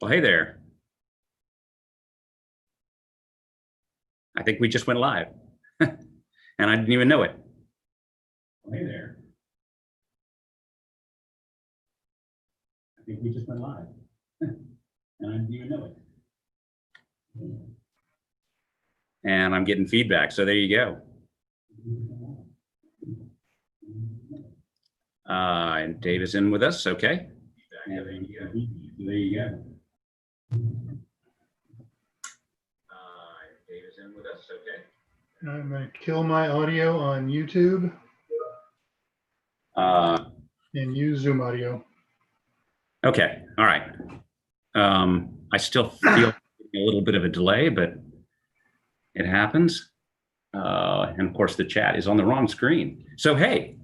Well, hey there. I think we just went live and I didn't even know it. Well, hey there. I think we just went live and I didn't even know it. And I'm getting feedback, so there you go. And Dave is in with us, okay. There you go. Dave is in with us, okay. I'm going to kill my audio on YouTube and use Zoom audio. Okay, all right. I still feel a little bit of a delay, but it happens. And of course, the chat is on the wrong screen. So, hey,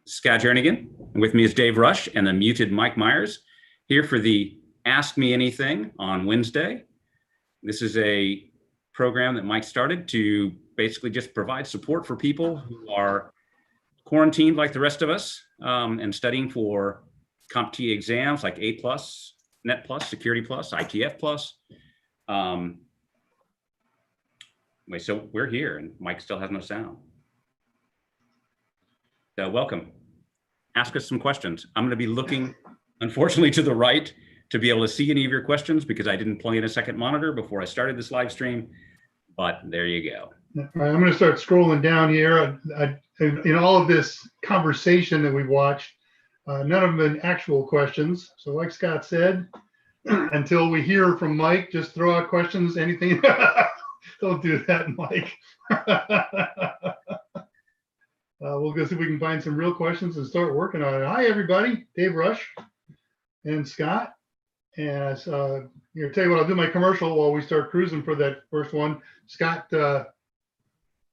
Scott Jernigan, and with me is Dave Rush and the muted Mike Meyers, here for the Ask Me Anything on Wednesday. This is a program that Mike started to basically just provide support for people who are quarantined like the rest of us and studying for CompTIA exams like A+, Net Plus, Security Plus, ITF Plus. Wait, so we're here and Mike still has no sound. So welcome. Ask us some questions. I'm going to be looking, unfortunately, to the right to be able to see any of your questions because I didn't plug in a second monitor before I started this live stream, but there you go. All right, I'm going to start scrolling down here. In all of this conversation that we watched, none of them been actual questions. So like Scott said, until we hear from Mike, just throw out questions, anything. Don't do that, Mike. We'll go see if we can find some real questions and start working on it. Hi, everybody. Dave Rush and Scott. And here, tell you what, I'll do my commercial while we start cruising for that first one. Scott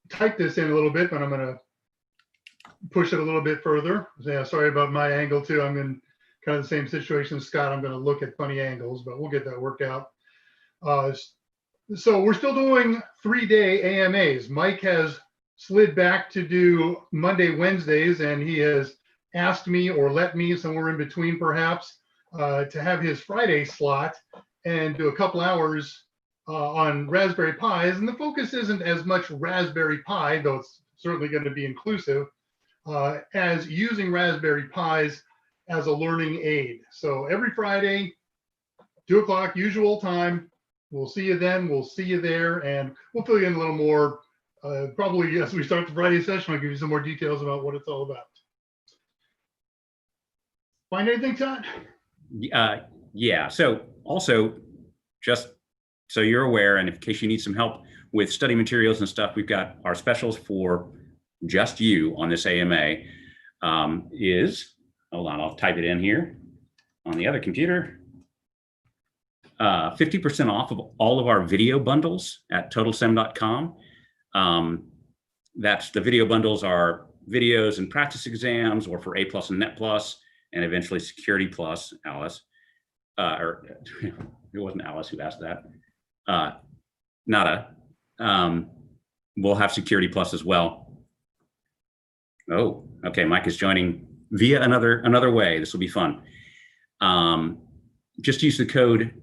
typed this in a little bit, but I'm going to push it a little bit further. Yeah, sorry about my angle, too. I'm in kind of the same situation as Scott. I'm going to look at funny angles, but we'll get that worked out. So we're still doing 3-day AMAs. Mike has slid back to do Monday, Wednesdays, and he has asked me or let me somewhere in between perhaps to have his Friday slot and do a couple hours on Raspberry Pis. And the focus isn't as much Raspberry Pi, though it's certainly going to be inclusive, as using Raspberry Pis as a learning aid. So every Friday, 2 o'clock, usual time. We'll see you then. We'll see you there. And we'll fill you in a little more. Probably as we start the Friday session, I'll give you some more details about what it's all about. Find anything, Todd? Yeah. So also, just so you're aware, and in case you need some help with study materials and stuff, we've got our specials for just you on this AMA hold on, I'll type it in here on the other computer. 50% off of all of our video bundles at totalsem.com. That's the video bundles are videos and practice exams, or for A+ and Net Plus, and eventually Security Plus, Alice. Or it wasn't Alice who asked that. Nada. We'll have Security Plus as well. Oh, okay. Mike is joining via another way. This will be fun. Just use the code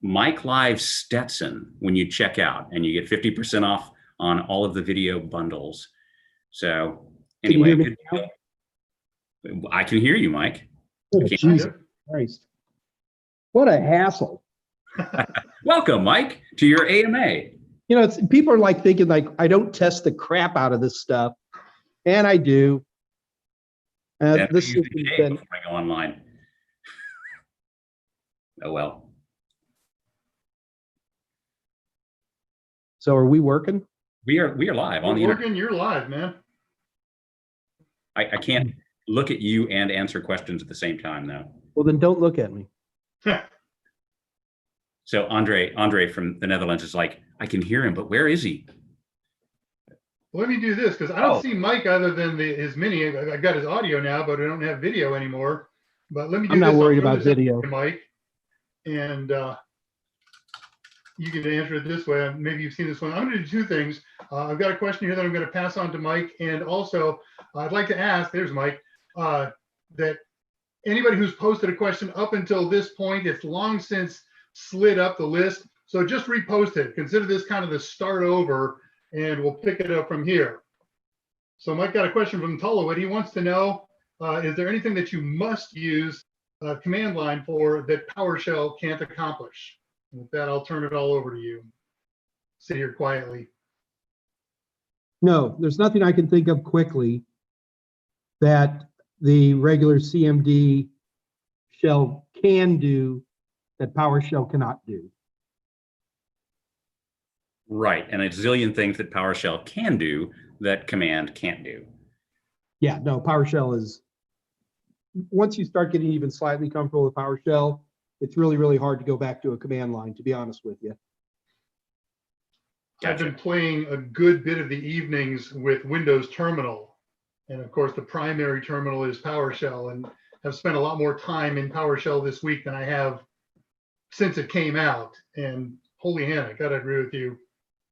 Mike Live Stetson when you check out, and you get 50% off on all of the video bundles. So anyway, I can hear you, Mike. Oh, Jesus Christ. What a hassle. Welcome, Mike, to your AMA. You know, people are like thinking like I don't test the crap out of this stuff, and I do. This has been before I go online. Oh well. So are we working? We are live on the internet. You're live, man. I can't look at you and answer questions at the same time, though. Well, then don't look at me. So Andre from the Netherlands is like, I can hear him, but where is he? Let me do this because I don't see Mike other than his mini. I got his audio now, but I don't have video anymore. But let me do I'm this. not worried about video, Mike. And you can answer it this way. Maybe you've seen this one. I'm going to do two things. I've got a question here that I'm going to pass on to Mike, and also I'd like to ask. There's Mike. that anybody who's posted a question up until this point, it's long since slid up the list. So just repost it. Consider this kind of the start over, and we'll pick it up from here. So Mike got a question from Tullowit. He wants to know, is there anything that you must use command line for that PowerShell can't accomplish? And with that, I'll turn it all over to you. Sit here quietly. No, there's nothing I can think of quickly that the regular CMD shell can do that PowerShell cannot do. Right, and a zillion things that PowerShell can do that command can't do. Yeah, no, PowerShell is, once you start getting even slightly comfortable with PowerShell, it's really, really hard to go back to a command line, to be honest with you. Gotcha. I've been playing a good bit of the evenings with Windows Terminal. And of course, the primary terminal is PowerShell, and have spent a lot more time in PowerShell this week than I have since it came out. And holy Hannah, I gotta agree with you.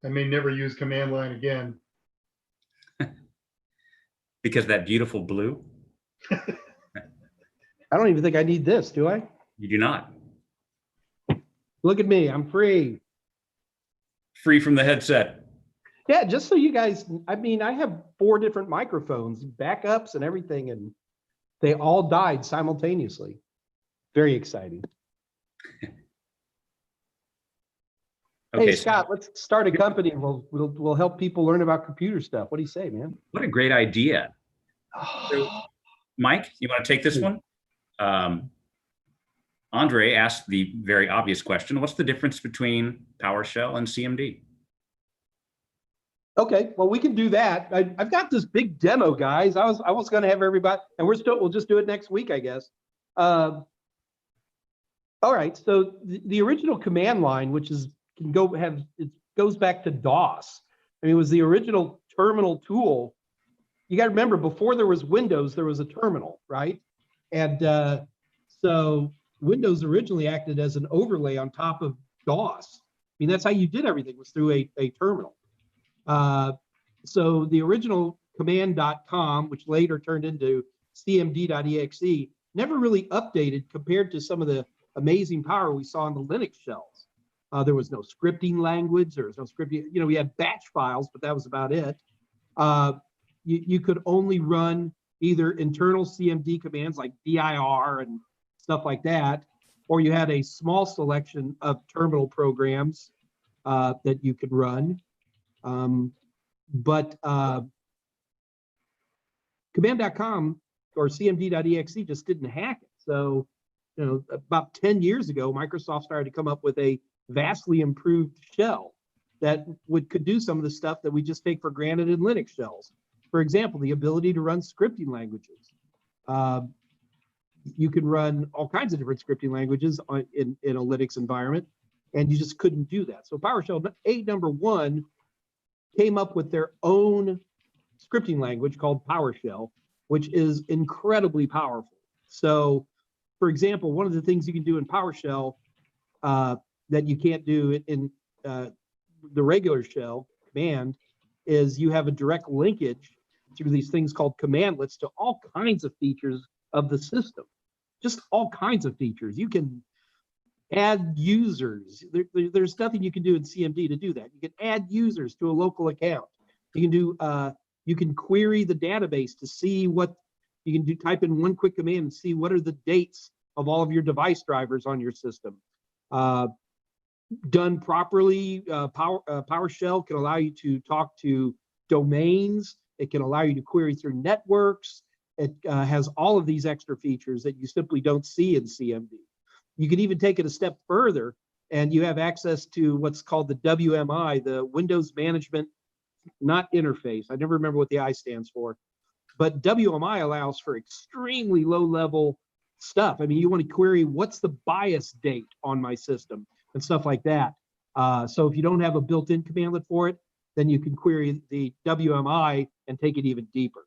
I may never use command line again. Because that beautiful blue? I don't even think I need this, do I? You do not. Look at me, I'm free. Free from the headset. Yeah, just so you guys, I mean, I have 4 different microphones, backups and everything, and they all died simultaneously. Very exciting. Okay, hey, Scott, let's start a company and we'll help people learn about computer stuff. What do you say, man? What a great idea. So, Mike, you want to take this one? Andre asked the very obvious question, what's the difference between PowerShell and CMD? Okay, well, we can do that. I've got this big demo, guys. I was going to have everybody, and we'll just do it next week, I guess. All right, so the original command line, which is it goes back to DOS. I mean, it was the original terminal tool. You got to remember, before there was Windows, there was a terminal, right? And so Windows originally acted as an overlay on top of DOS. I mean, that's how you did everything, was through a terminal. So the original command.com, which later turned into cmd.exe, never really updated compared to some of the amazing power we saw in the Linux shells. There was no scripting language. There was no scripting. You know, we had batch files, but that was about it. You could only run either internal CMD commands like dir and stuff like that, or you had a small selection of terminal programs that you could run. But command.com or cmd.exe just didn't hack it. So, you know, about 10 years ago, Microsoft started to come up with a vastly improved shell that could do some of the stuff that we just take for granted in Linux shells. For example, the ability to run scripting languages. You can run all kinds of different scripting languages in a Linux environment, and you just couldn't do that. So PowerShell number 1 came up with their own scripting language called PowerShell, which is incredibly powerful. So, for example, one of the things you can do in PowerShell that you can't do in the regular shell command is you have a direct linkage through these things called commandlets to all kinds of features of the system. Just all kinds of features. You can add users. There's nothing you can do in CMD to do that. You can add users to a local account. You can do. You can query the database to see what you can do. Type in one quick command and see what are the dates of all of your device drivers on your system. Done properly, PowerShell can allow you to talk to domains. It can allow you to query through networks. It has all of these extra features that you simply don't see in CMD. You can even take it a step further, and you have access to what's called the WMI, the Windows Management, not interface. I never remember what the I stands for, but WMI allows for extremely low-level stuff. I mean, you want to query what's the BIOS date on my system and stuff like that. So if you don't have a built-in commandlet for it, then you can query the WMI and take it even deeper.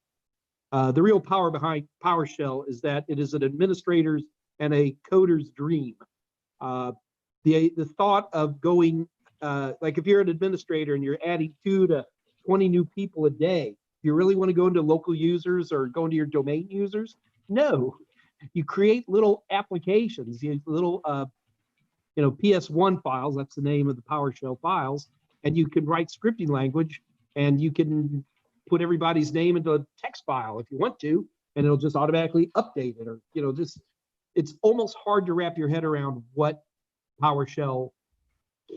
The real power behind PowerShell is that it is an administrator's and a coder's dream. The thought of going, like if you're an administrator and you're adding 2 to 20 new people a day, if you really want to go into local users or go into your domain users, No, you create little applications, little PS1 files. That's the name of the PowerShell files, and you can write scripting language, and you can put everybody's name into a text file if you want to, and it'll just automatically update it, or just it's almost hard to wrap your head around what PowerShell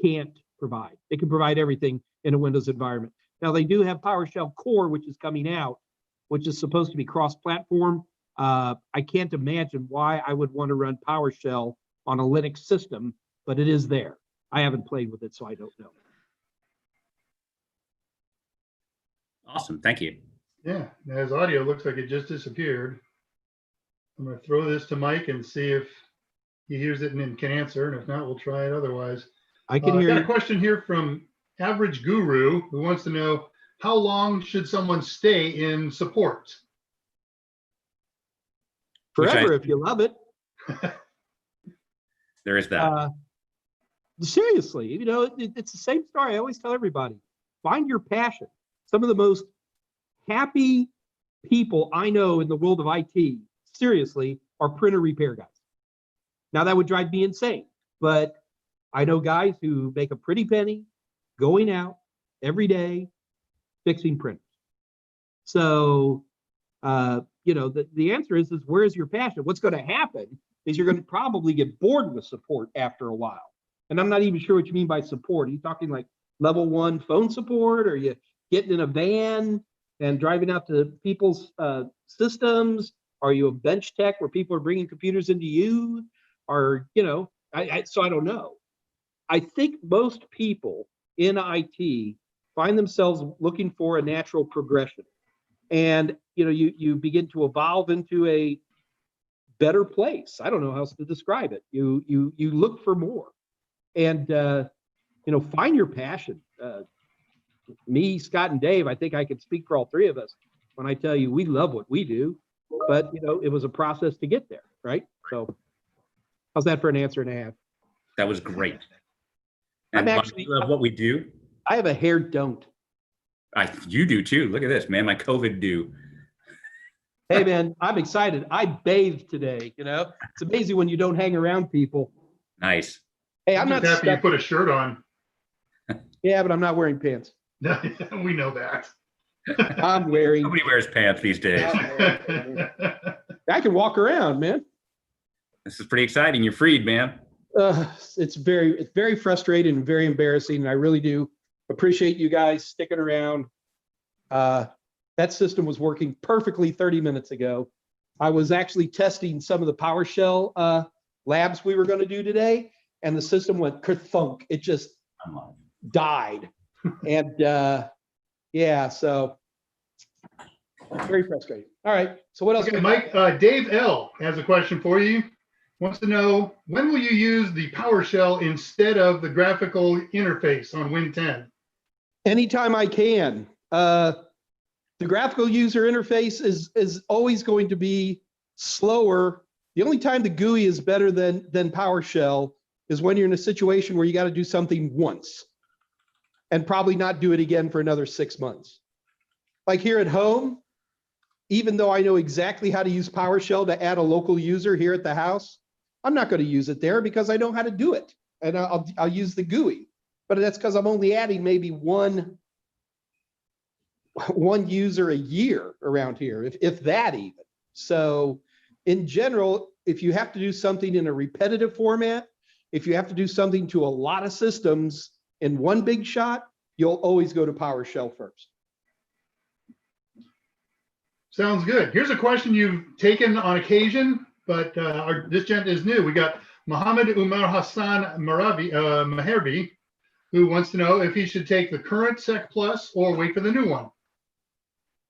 can't provide. It can provide everything in a Windows environment. Now they do have PowerShell Core, which is coming out, which is supposed to be cross-platform. I can't imagine why I would want to run PowerShell on a Linux system, but it is there. I haven't played with it, so I don't know. Awesome, thank you. Yeah, now his audio looks like it just disappeared. I'm going to throw this to Mike and see if he hears it and can answer, and if not, we'll try it otherwise. I can hear got you. a question here from Average Guru, who wants to know, how long should someone stay in support? Forever, if you love it. There is that. Seriously, it's the same story I always tell everybody. Find your passion. Some of the most happy people I know in the world of IT, seriously, are printer repair guys. Now that would drive me insane, but I know guys who make a pretty penny going out every day fixing printers. So, the answer is where's your passion? What's going to happen is you're going to probably get bored with support after a while. And I'm not even sure what you mean by support. Are you talking like level 1 phone support? Or are you getting in a van and driving out to people's systems? Are you a bench tech where people are bringing computers into you? Or, so I don't know. I think most people in IT find themselves looking for a natural progression. And, you begin to evolve into a better place. I don't know how else to describe it. You look for more. And, find your passion. Me, Scott, and Dave, I think I can speak for all three of us when I tell you we love what we do, but, it was a process to get there, right? So how's that for an answer and a half? That was great. And you love what we do? I have a hair don't. You do too. Look at this, man. My COVID do. Hey, man, I'm excited. I bathed today. It's amazing when you don't hang around people. Nice. Hey, I'm not just happy you put a shirt on. Yeah, but I'm not wearing pants. We know that. I'm wearing. Nobody wears pants these days. I can walk around, man. This is pretty exciting. You're freed, man. It's very frustrating and very embarrassing. And I really do appreciate you guys sticking around. That system was working perfectly 30 minutes ago. I was actually testing some of the PowerShell labs we were going to do today, and the system went kerthunk. It just died. And yeah, so very frustrating. All right, so what else? Okay, Mike, Dave L has a question for you. Wants to know, when will you use the PowerShell instead of the graphical interface on Win 10? Anytime I can. The graphical user interface is always going to be slower. The only time the GUI is better than PowerShell is when you're in a situation where you got to do something once and probably not do it again for another 6 months. Like here at home, even though I know exactly how to use PowerShell to add a local user here at the house, I'm not going to use it there because I know how to do it, and I'll use the GUI. But that's because I'm only adding maybe one user a year around here, if that even. So in general, if you have to do something in a repetitive format, if you have to do something to a lot of systems in one big shot, you'll always go to PowerShell first. Sounds good. Here's a question you've taken on occasion, but this gent is new. We got Mohammed Umar Hassan Maherbi, who wants to know if he should take the current Sec Plus or wait for the new one.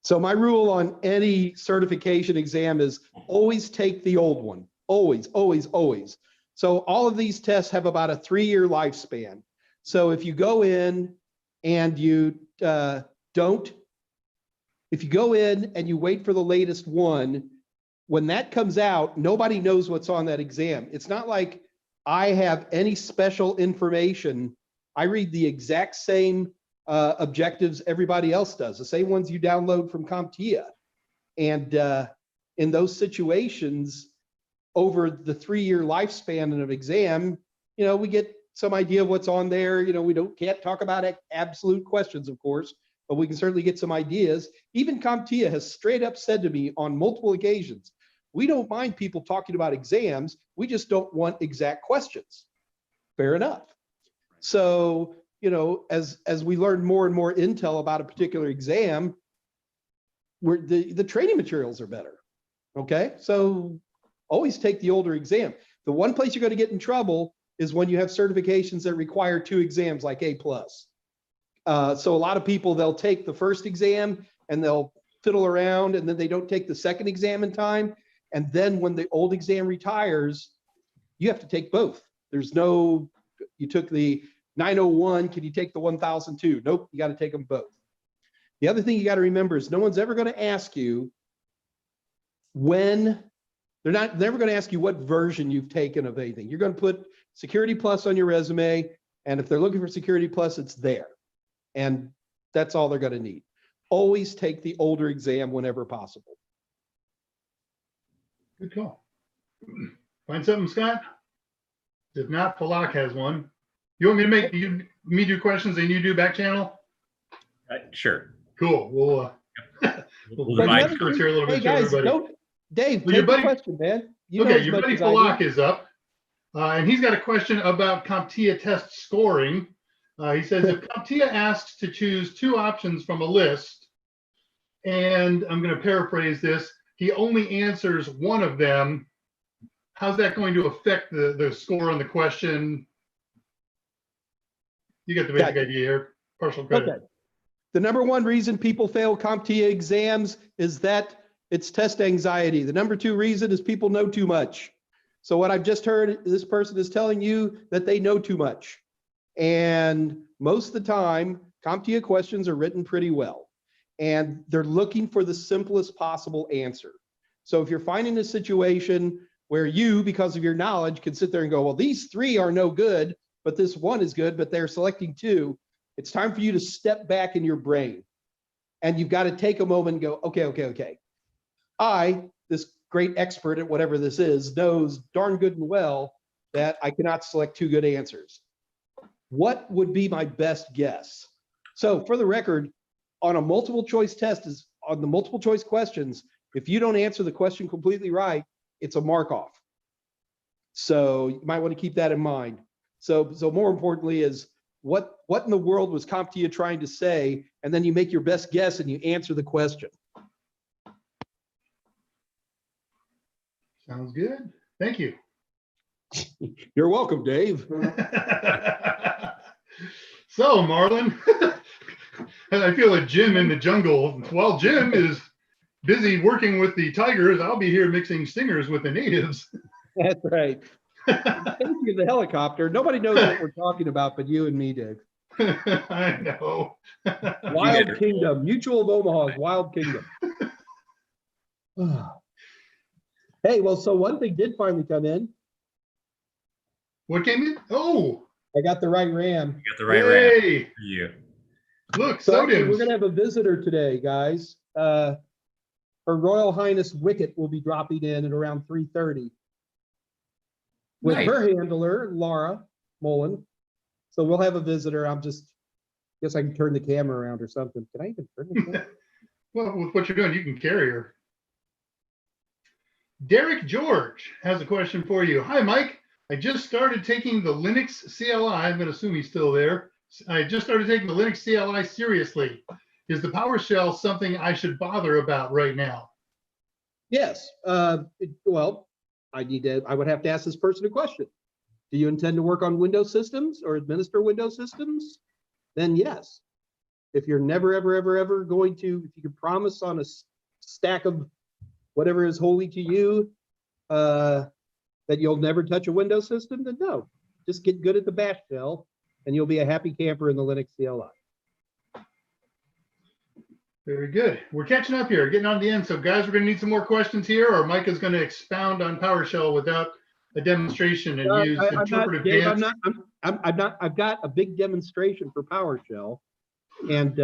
So my rule on any certification exam is always take the old one. Always, always, always. So all of these tests have about a 3-year lifespan. So if you go in and you if you go in and you wait for the latest one, when that comes out, nobody knows what's on that exam. It's not like I have any special information. I read the exact same objectives everybody else does, the same ones you download from CompTIA. And in those situations, over the 3-year lifespan of an exam, you know, we get some idea of what's on there. You know, we can't talk about absolute questions, of course, but we can certainly get some ideas. Even CompTIA has straight up said to me on multiple occasions, we don't mind people talking about exams, we just don't want exact questions. Fair enough. So, you know, as we learn more and more intel about a particular exam, the training materials are better. Okay, so always take the older exam. The one place you're going to get in trouble is when you have certifications that require 2 exams like A+. So a lot of people, they'll take the first exam and they'll fiddle around, and then they don't take the second exam in time. And then when the old exam retires, you have to take both. There's no, you took the 901, can you take the 1002? Nope, you got to take them both. The other thing you got to remember is no one's ever going to ask you when, they're never going to ask you what version you've taken of anything. You're going to put Security Plus on your resume, and if they're looking for Security Plus, it's there. And that's all they're going to need. Always take the older exam whenever possible. Good call. Find something, Scott? If not, Falak has one. You want me to make me do questions and you do back channel? Sure. Cool. We'll divide experts here a little Hey bit. guys, Everybody. Dave, Well, take the question, man. You know Okay, as your much buddy as I do. Falak is up, and he's got a question about CompTIA test scoring. He says, if CompTIA asks to choose 2 options from a list, and I'm going to paraphrase this, he only answers one of them, how's that going to affect the score on the question? You get the basic idea here. Partial credit. Okay. The number 1 reason people fail CompTIA exams is that it's test anxiety. The number 2 reason is people know too much. So what I've just heard, this person is telling you that they know too much. And most of the time, CompTIA questions are written pretty well. And they're looking for the simplest possible answer. So if you're finding a situation where you, because of your knowledge, can sit there and go, well, these 3 are no good, but this 1 is good, but they're selecting 2, it's time for you to step back in your brain. And you've got to take a moment and go, okay. This great expert at whatever this is, knows darn good and well that I cannot select 2 good answers. What would be my best guess? So for the record, on a multiple choice test, is on the multiple choice questions, if you don't answer the question completely right, it's a mark off. So you might want to keep that in mind. So more importantly is what in the world was CompTIA trying to say? And then you make your best guess and you answer the question. Sounds good. Thank you. You're welcome, Dave. So, Marlon, I feel like Jim in the jungle. While Jim is busy working with the tigers, I'll be here mixing stingers with the natives. That's right. Thank you, the helicopter. Nobody knows what we're talking about but you and me, Dave. I know. Wild Kingdom, Mutual of Omaha's Wild Kingdom. Hey, well, so one thing did finally come in. What came in? Oh, I got the right RAM. You got the right RAM. hey, You. look, So actually, we're Sodims. gonna have a visitor today, guys. Her Royal Highness Wicket will be dropping in at around 3:30 with Nice. her handler, Laura Mullen. So we'll have a visitor. Guess I can turn the camera around or something. Can I even turn the camera? Well, with what you're doing, you can carry her. Derek George has a question for you. Hi, Mike. I just started taking the Linux CLI. I'm going to assume he's still there. I just started taking the Linux CLI seriously. Is the PowerShell something I should bother about right now? Yes. Well, I would have to ask this person a question. Do you intend to work on Windows systems or administer Windows systems? Then yes. If you're never, ever going to, if you can promise on a stack of whatever is holy to you, that you'll never touch a Windows system, then no. Just get good at the bash shell and you'll be a happy camper in the Linux CLI. Very good. We're catching up here, getting on the end. So guys, we're going to need some more questions here, or Mike is going to expound on PowerShell without a demonstration and use interpretive dance. I've got a big demonstration for PowerShell. And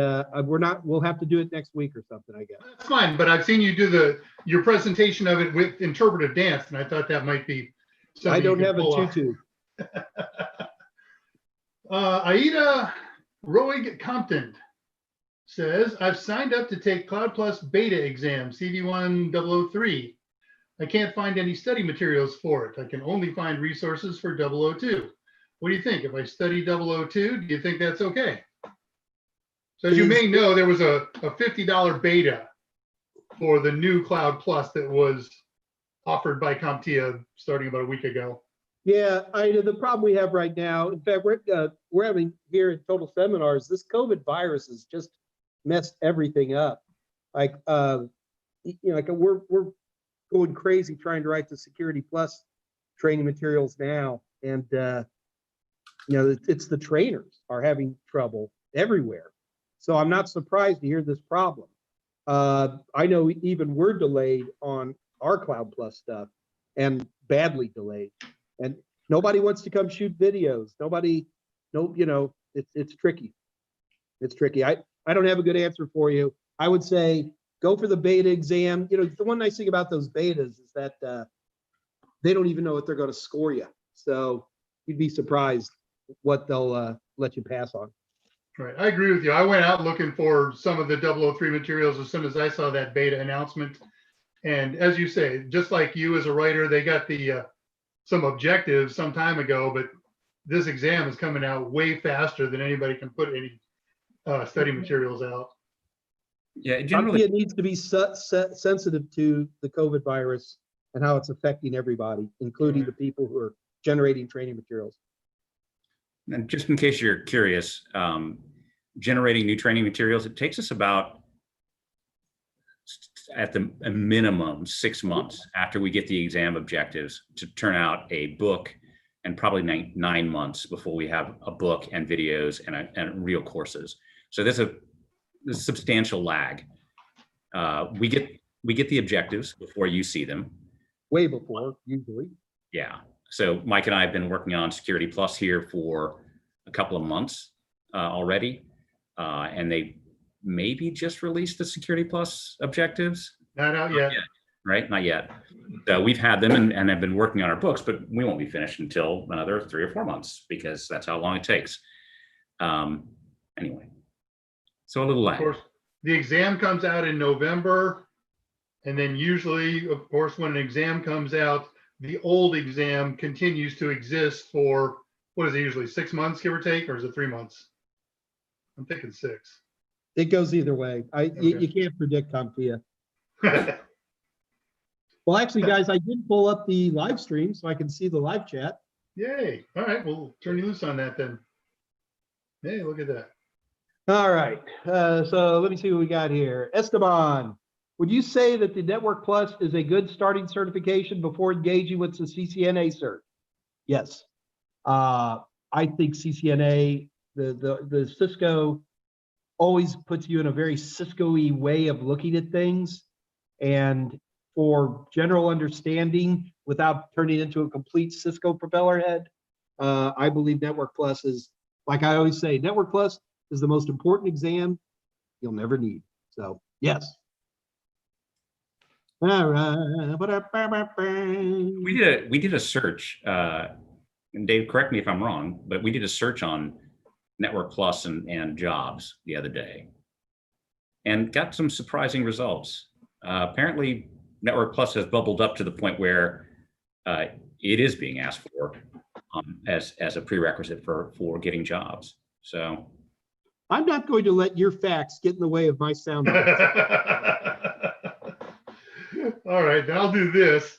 we'll have to do it next week or something, I guess. That's fine, but I've seen you do your presentation of it with interpretive dance, and I thought that might be something I don't you could have a pull off. tutu. Aida Roig Compton says, I've signed up to take Cloud Plus beta exam, CV1003. I can't find any study materials for it. I can only find resources for 002. What do you think? If I study 002, do you think that's okay? So as you may know, there was a $50 beta for the new Cloud Plus that was offered by CompTIA starting about a week ago. Yeah, the problem we have right now, in fact, we're having here in Total Seminars, this COVID virus has just messed everything up. Like, like we're going crazy trying to write the Security Plus training materials now, and it's the trainers are having trouble everywhere. So I'm not surprised to hear this problem. I know even we're delayed on our Cloud Plus stuff, and badly delayed. And nobody wants to come shoot videos. It's tricky. It's tricky. I don't have a good answer for you. I would say go for the beta exam. The one nice thing about those betas is that they don't even know what they're going to score you. So you'd be surprised what they'll let you pass on. Right. I agree with you. I went out looking for some of the 003 materials as soon as I saw that beta announcement. And as you say, just like you as a writer, they got the some objectives some time ago, but this exam is coming out way faster than anybody can put any study materials out. Yeah, generally it needs to be sensitive to the COVID virus and how it's affecting everybody, including the people who are generating training materials. And just in case you're curious, generating new training materials, it takes us about, at the minimum, 6 months after we get the exam objectives to turn out a book, and probably 9 months before we have a book and videos and real courses. So there's a substantial lag. We get the objectives before you see them. Way before, usually. Yeah. So Mike and I have been working on Security Plus here for a couple of months already, and they maybe just released the Security Plus objectives. Not out yet. Right? Not yet. So we've had them and have been working on our books, but we won't be finished until another 3 or 4 months because that's how long it takes. Anyway, so a little lag. Of course, the exam comes out in November, and then usually, of course, when an exam comes out, the old exam continues to exist for, what is it, usually 6 months, give or take, or is it 3 months? I'm thinking 6. It goes either way. You can't predict CompTIA. Well, actually, guys, I did pull up the live stream so I can see the live chat. Yay. All right, we'll turn you loose on that then. Hey, look at that. All right. So let me see what we got here. Esteban, would you say that the Network Plus is a good starting certification before engaging with the CCNA cert? Yes. I think CCNA, the Cisco always puts you in a very Cisco-y way of looking at things. And for general understanding, without turning into a complete Cisco propeller head, I believe Network Plus is, like I always say, Network Plus is the most important exam you'll never need. So, yes. All right. We did a search, and Dave, correct me if I'm wrong, but we did a search on Network Plus and jobs the other day and got some surprising results. Apparently, Network Plus has bubbled up to the point where it is being asked for as a prerequisite for getting jobs. So I'm not going to let your facts get in the way of my sound. All right, then I'll do this.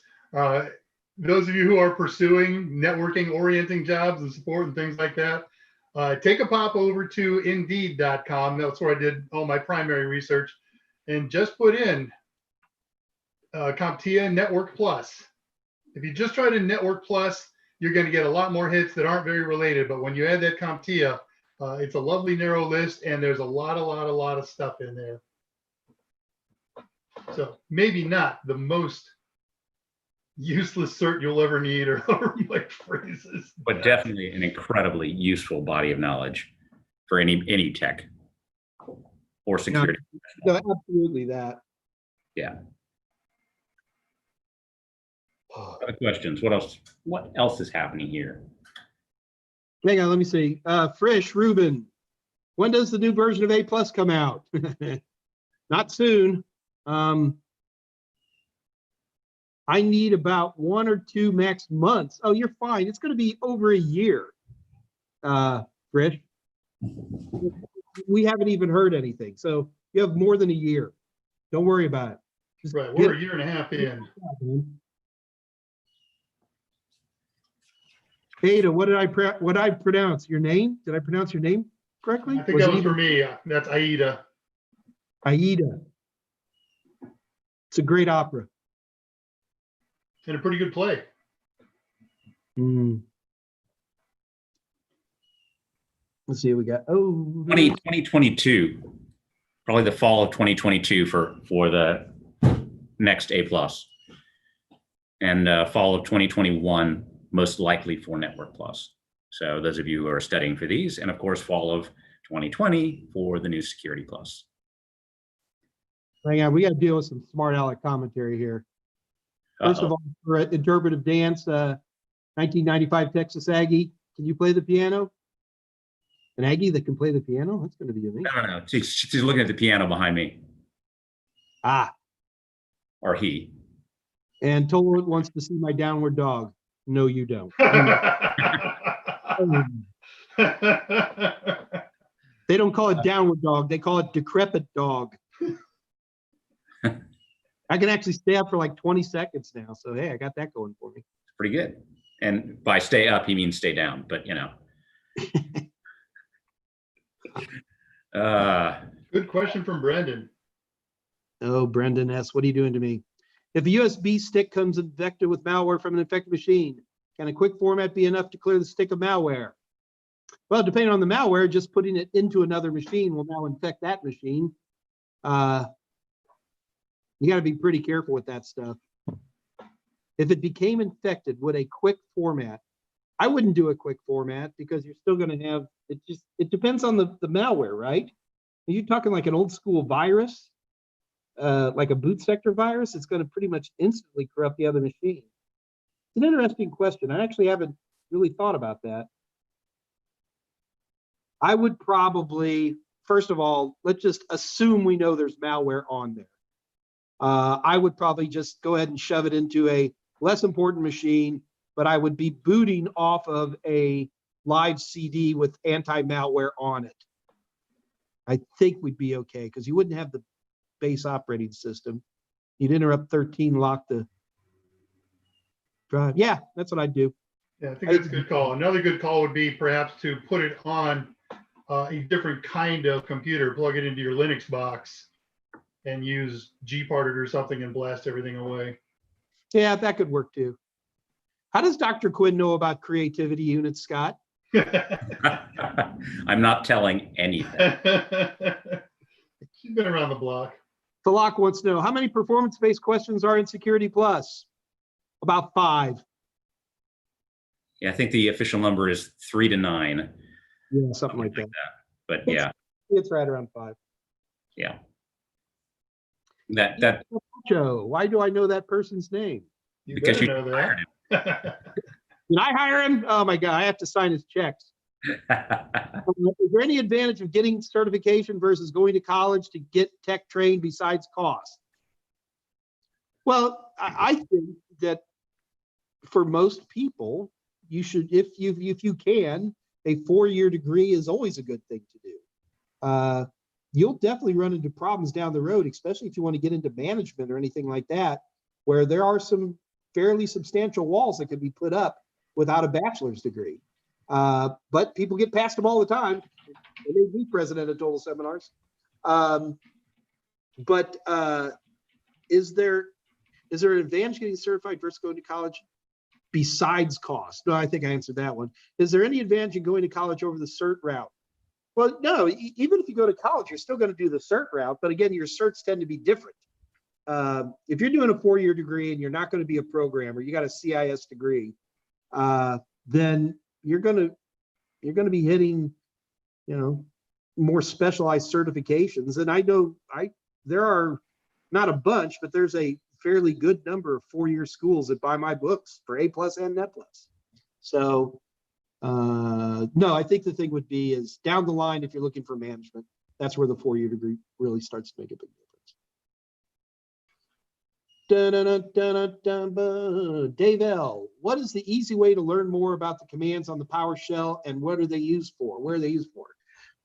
Those of you who are pursuing networking orienting jobs and support and things like that, take a pop over to Indeed.com. That's where I did all my primary research, and just put in CompTIA Network Plus. If you just try to Network Plus, you're going to get a lot more hits that aren't very related. But when you add that CompTIA, it's a lovely narrow list, and there's a lot of stuff in there. So maybe not the most useless cert you'll ever need, or however Mike phrases, but definitely an incredibly useful body of knowledge for any tech. or security. No, absolutely that. Yeah. Other questions? What else is happening here? Hang on, let me see. Frisch, Ruben, when does the new version of A+ come out? Not soon. I need about 1 or 2 max months. Oh, you're fine. It's going to be over a year. Frisch, we haven't even heard anything. So you have more than a year. Don't worry about it. Just Right, we're a year and a half in. Ada, what did I pronounce? Your name? Did I pronounce your name correctly? I think that was for me. That's Aida. Aida. It's a great opera. And a pretty good play. Let's see what we got. Oh, 2022, probably the fall of 2022 for the next A+. And fall of 2021, most likely for Network Plus. So those of you who are studying for these, and of course, fall of 2020 for the new Security Plus. hang on, we got to deal with some smart aleck commentary here. First of all, for interpretive dance, 1995 Texas Aggie, can you play the piano? An Aggie that can play the piano? That's going to be amazing. No. She's looking at the piano behind me. Ah. Or he. And Tola wants to see my downward dog. No, you don't. They don't call it downward dog. They call it decrepit dog. I can actually stay up for like 20 seconds now. So, hey, I got that going for me. Pretty good. And by stay up, he means stay down, but you know. Good question from Brendan. Oh, Brendan S., what are you doing to me? If a USB stick comes infected with malware from an infected machine, can a quick format be enough to clear the stick of malware? Well, depending on the malware, just putting it into another machine will now infect that machine. You got to be pretty careful with that stuff. If it became infected, would a quick format? I wouldn't do a quick format because you're still going to have, it depends on the malware, right? Are you talking like an old school virus, like a boot sector virus? It's going to pretty much instantly corrupt the other machine. It's an interesting question. I actually haven't really thought about that. I would probably, first of all, let's just assume we know there's malware on there. I would probably just go ahead and shove it into a less important machine, but I would be booting off of a live CD with anti-malware on it. I think we'd be okay because you wouldn't have the base operating system. You'd interrupt 13, lock the drive. Yeah, that's what I'd do. Yeah, I think that's a good call. Another good call would be perhaps to put it on a different kind of computer, plug it into your Linux box and use gparted or something and blast everything away. Yeah, that could work too. How does Dr. Quinn know about creativity units, Scott? I'm not telling anything. She's been around the block. Falak wants to know, how many performance-based questions are in Security Plus? About 5. Yeah, I think the official number is 3 to 9. Yeah, something like that. But yeah, It's right around 5. yeah. That Joe, why do I know that person's name? because you know hired him. Did I hire him? Oh my God, I have to sign his checks. Is there any advantage of getting certification versus going to college to get tech trained besides cost? Well, I think that for most people, you should, if you can, a 4-year degree is always a good thing to do. You'll definitely run into problems down the road, especially if you want to get into management or anything like that, where there are some fairly substantial walls that could be put up without a bachelor's degree. But people get past them all the time. They may be president of Total Seminars. Is there an advantage getting certified versus going to college besides cost? No, I think I answered that one. Is there any advantage in going to college over the cert route? Well, no, even if you go to college, you're still going to do the cert route. But again, your certs tend to be different. If you're doing a 4-year degree and you're not going to be a programmer, you got a CIS degree, then you're going to be hitting, more specialized certifications. And I know there are not a bunch, but there's a fairly good number of 4-year schools that buy my books for A+ and Net+. So no, I think the thing would be is down the line, if you're looking for management, that's where the 4-year degree really starts to make a big difference. Dave L., what is the easy way to learn more about the commands on the PowerShell and what are they used for? Where are they used for?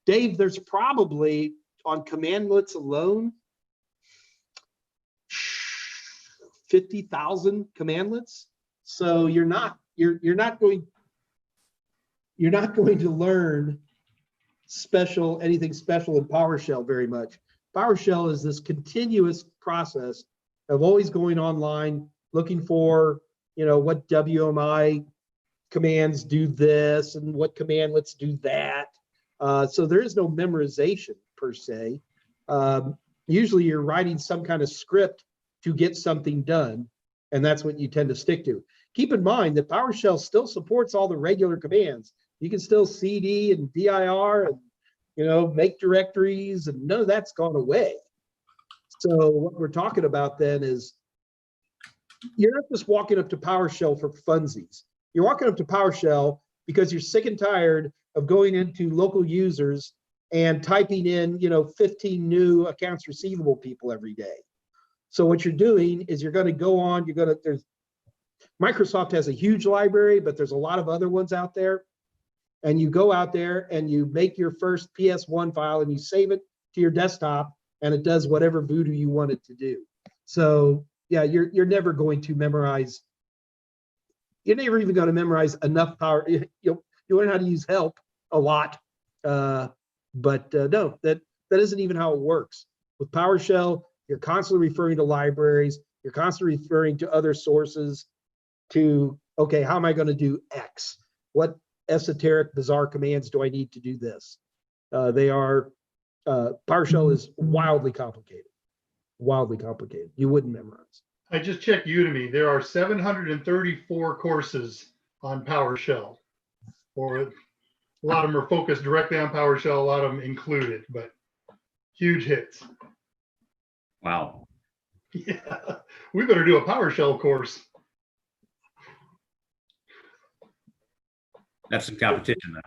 Dave, there's probably on commandlets alone 50,000 commandlets. So you're not going to learn anything special in PowerShell very much. PowerShell is this continuous process of always going online, looking for, what WMI commands do this and what commandlets do that. So there is no memorization per se. Usually you're writing some kind of script to get something done, and that's what you tend to stick to. Keep in mind that PowerShell still supports all the regular commands. You can still CD and dir and, make directories, and none of that's gone away. So what we're talking about then is you're not just walking up to PowerShell for funsies. You're walking up to PowerShell because you're sick and tired of going into local users and typing in, 15 new accounts receivable people every day. So what you're doing is you're going to go on, Microsoft has a huge library, but there's a lot of other ones out there. And you go out there and you make your first PS1 file and you save it to your desktop and it does whatever voodoo you want it to do. So yeah, you're never going to memorize. You're never even going to memorize enough power. You learn how to use help a lot, but no, that isn't even how it works. With PowerShell, you're constantly referring to libraries. You're constantly referring to other sources to, okay, how am I going to do X? What esoteric, bizarre commands do I need to do this? PowerShell is wildly complicated. Wildly complicated. You wouldn't memorize. I just checked Udemy. There are 734 courses on PowerShell. Or a lot of them are focused directly on PowerShell, a lot of them included, but huge hits. Wow. Yeah, we better do a PowerShell course. That's some competition though.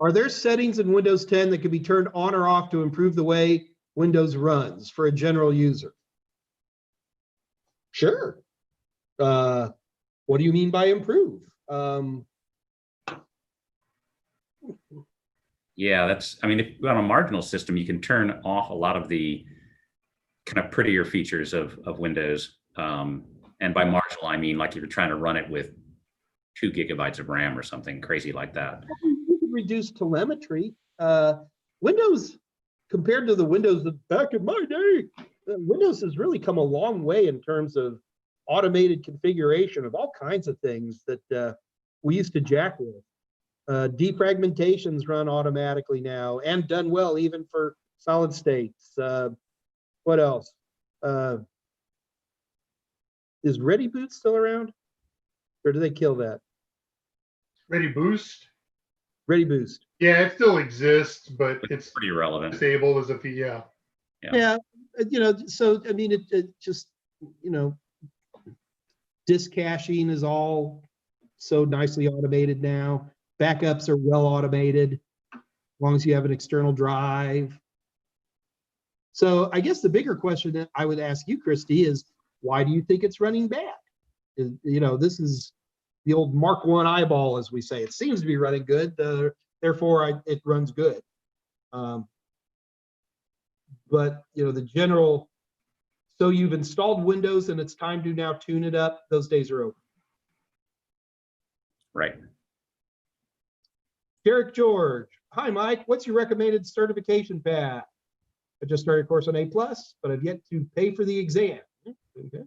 Are there settings in Windows 10 that can be turned on or off to improve the way Windows runs for a general user? Sure. What do you mean by improve? Yeah, if on a marginal system, you can turn off a lot of the kind of prettier features of Windows. And by marginal, I mean like if you're trying to run it with 2 gigabytes of RAM or something crazy like that. You can reduce telemetry. Windows, compared to the Windows that back in my day, Windows has really come a long way in terms of automated configuration of all kinds of things that we used to jack with. Defragmentations run automatically now and done well even for solid states. What else? Is Ready Boot still around? Or do they kill that? Ready Boost? Ready Boost. Yeah, it still exists, but it's pretty irrelevant. Disabled as a yeah. Yeah, so I mean, it just, disk caching is all so nicely automated now. Backups are well automated, as long as you have an external drive. So I guess the bigger question that I would ask you, Christy, is why do you think it's running bad? This is the old Mark I eyeball, as we say. It seems to be running good, therefore it runs good. But the general, so you've installed Windows and it's time to now tune it up, those days are over. Right. Derek George, hi Mike, what's your recommended certification path? I just started a course on A+, but I've yet to pay for the exam. Okay.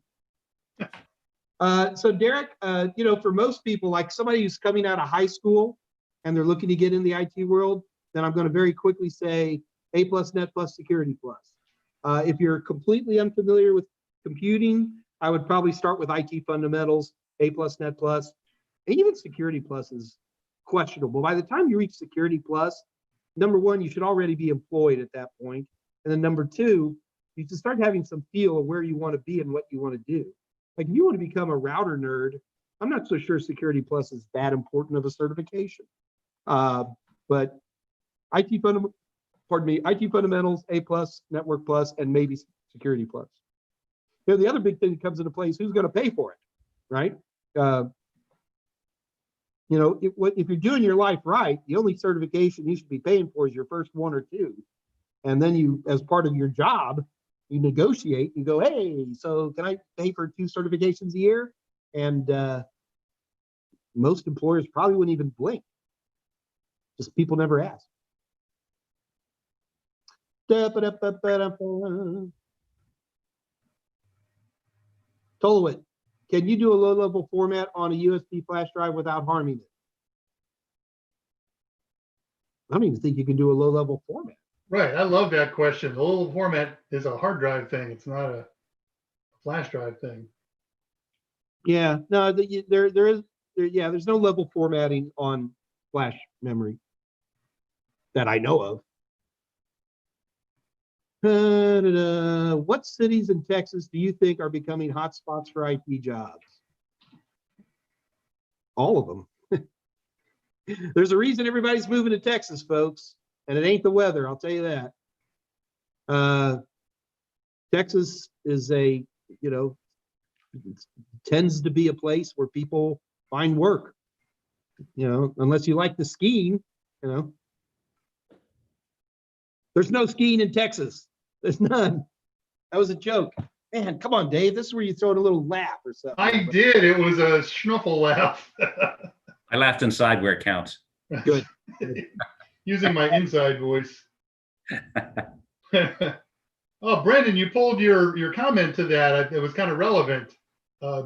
So Derek, for most people, like somebody who's coming out of high school and they're looking to get in the IT world, then I'm going to very quickly say A+, Net+, Security+. If you're completely unfamiliar with computing, I would probably start with IT fundamentals, A+, Net+, and even Security+ is questionable. By the time you reach Security+, number one, you should already be employed at that point. And then number two, you should start having some feel of where you want to be and what you want to do. Like if you want to become a router nerd, I'm not so sure Security Plus is that important of a certification. But IT fundamentals, A+, Network Plus, and maybe Security Plus. You know, the other big thing that comes into play is who's going to pay for it, right? You know, if you're doing your life right, the only certification you should be paying for is your first one or two. And then you, as part of your job, you negotiate and go, hey, so can I pay for 2 certifications a year? And most employers probably wouldn't even blink. Just people never ask. Tolowit, can you do a low-level format on a USB flash drive without harming it? I don't even think you can do a low-level format. Right. I love that question. The little format is a hard drive thing. It's not a flash drive thing. Yeah, no, there's no level formatting on flash memory that I know of. What cities in Texas do you think are becoming hotspots for IT jobs? All of them. There's a reason everybody's moving to Texas, folks, and it ain't the weather, I'll tell you that. Texas is a, you know, tends to be a place where people find work, you know, unless you like the skiing, you know. There's no skiing in Texas. There's none. That was a joke. Man, come on, Dave. This is where you throw in a little laugh or something. I did. It was a schnuffle laugh. I laughed inside where it counts. Good. Using my inside voice. Oh, Brendan, you pulled your comment to that. It was kind of relevant.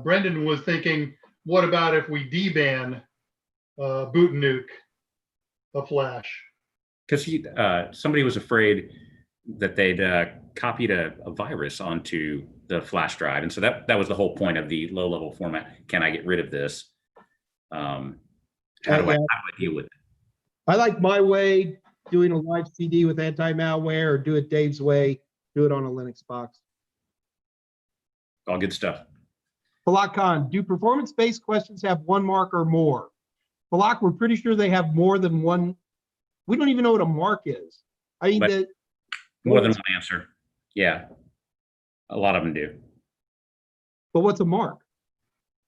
Brendan was thinking, what about if we deban boot and nuke a flash? Because somebody was afraid that they'd copied a virus onto the flash drive. And so that was the whole point of the low-level format. Can I get rid of this? How do I deal with it? I like my way, doing a live CD with anti-malware, or do it Dave's way, do it on a Linux box. All good stuff. Falak Khan, do performance-based questions have 1 mark or more? Falak, we're pretty sure they have more than 1. We don't even know what a mark is. I mean, more than 1 answer. Yeah. A lot of them do. But what's a mark?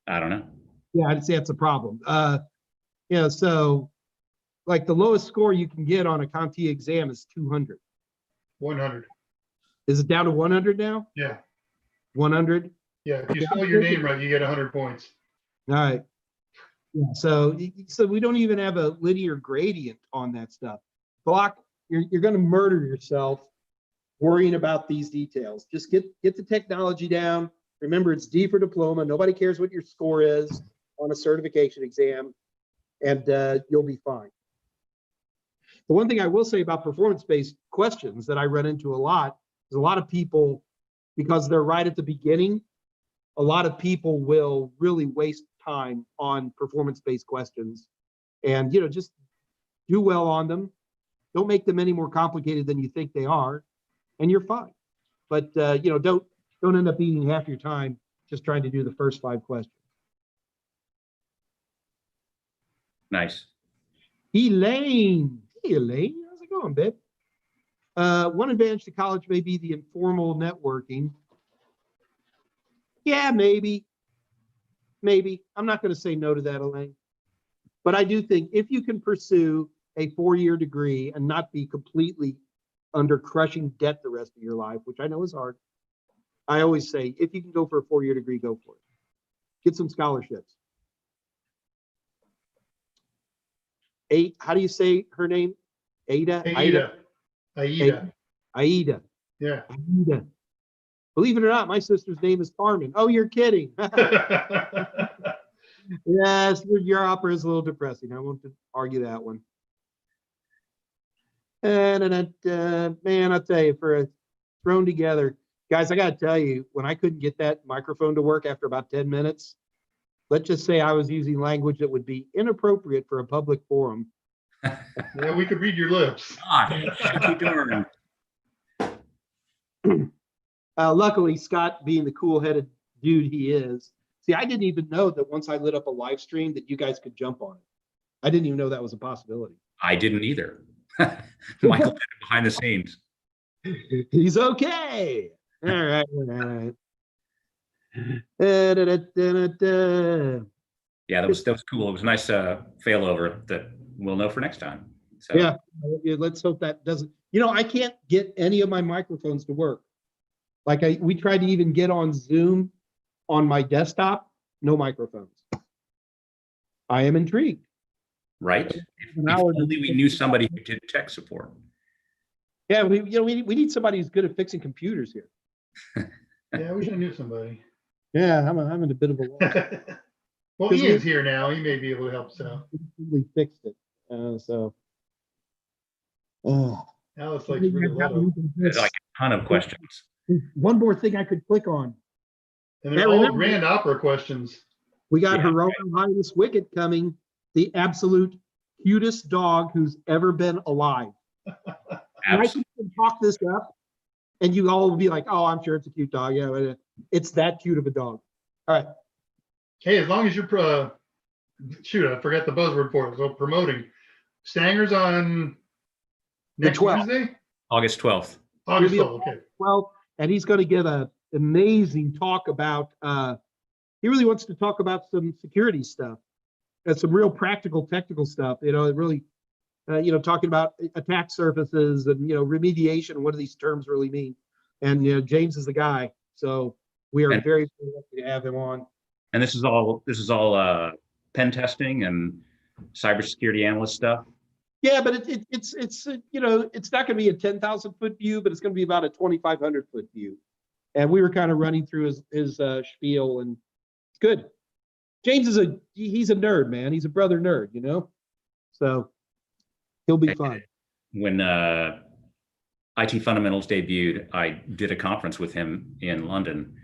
I don't know. Yeah, I'd say that's a problem. Yeah, so like the lowest score you can get on a CompTIA exam is 200. 100. Is it down to 100 now? Yeah. 100? Yeah. If you spell your name right, you get 100 points. All right. Yeah, so we don't even have a linear gradient on that stuff. Block, you're going to murder yourself worrying about these details. Just get the technology down. Remember, it's D for diploma. Nobody cares what your score is on a certification exam, and you'll be fine. The one thing I will say about performance-based questions that I run into a lot is a lot of people, because they're right at the beginning, a lot of people will really waste time on performance-based questions, and just do well on them. Don't make them any more complicated than you think they are, and you're fine. But don't end up eating half your time just trying to do the first 5 questions. Nice. Elaine. Hey, Elaine. How's it going, babe? One advantage to college may be the informal networking. Yeah, maybe. Maybe. I'm not going to say no to that, Elaine. But I do think if you can pursue a 4-year degree and not be completely under crushing debt the rest of your life, which I know is hard, I always say, if you can go for a 4-year degree, go for it. Get some scholarships. How do you say her name? Aida? Aida. Aida. Yeah. Aida. Believe it or not, my sister's name is Carmen. Oh, you're kidding. Yes, your opera is a little depressing. I won't argue that one. And man, I'll tell you, for a thrown together, guys, I got to tell you, when I couldn't get that microphone to work after about 10 minutes, let's just say I was using language that would be inappropriate for a public forum. Yeah, we could read your lips. Keep doing it. Luckily, Scott, being the cool-headed dude he is, see, I didn't even know that once I lit up a live stream that you guys could jump on it. I didn't even know that was a possibility. I didn't either. Michael did it behind the scenes. He's okay. All right, all right. Yeah, that was cool. It was a nice failover that we'll know for next time. So Yeah, let's hope that doesn't. You know, I can't get any of my microphones to work. Like we tried to even get on Zoom on my desktop, no microphones. I am intrigued. right. If only we knew somebody who did tech support. Yeah, we need somebody who's good at fixing computers here. Yeah, I wish I knew somebody. Yeah, I'm in a bit of a loss. Well, Ian's here now. He may be able to help us out. We fixed it. So. Alice likes Rigoletto. There's like a ton of questions. One more thing I could click on. And they're all grand opera questions. We got Her Royal Highness Wicket coming, the absolute cutest dog who's ever been alive. I can talk this up, and you all will be like, "Oh, I'm sure it's a cute dog." Yeah, it's that cute of a dog. All right. Hey, as long as you're shoot, I forgot the buzzword for it. So promoting Stanger's on next Tuesday, August 12th. August 12th. Okay. Well, and he's going to give an amazing talk about. He really wants to talk about some security stuff and some real practical, technical stuff. You know, it really, talking about attack surfaces and remediation. What do these terms really mean? And James is the guy, so we are very, very lucky to have him on. And this is all pen testing and cybersecurity analyst stuff. Yeah, but it's it's not going to be a 10,000-foot view, but it's going to be about a 2,500-foot view. And we were kind of running through his spiel, and it's good. James he's a nerd, man. He's a brother nerd, so he'll be fun. When IT Fundamentals debuted, I did a conference with him in London,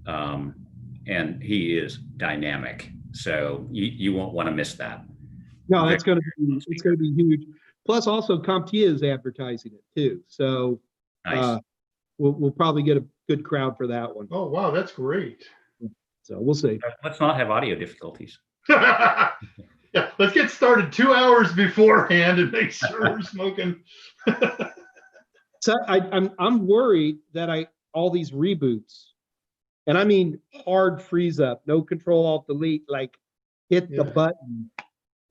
and he is dynamic. So you won't want to miss that. No, it's going to be huge. Plus, also CompTIA is advertising it too, so nice. We'll probably get a good crowd for that one. Oh wow, that's great. So we'll see. Let's not have audio difficulties. Yeah, let's get started 2 hours beforehand and make sure we're smoking. So I'm worried that all these reboots, and I mean hard freeze up, no Control Alt Delete, like hit the button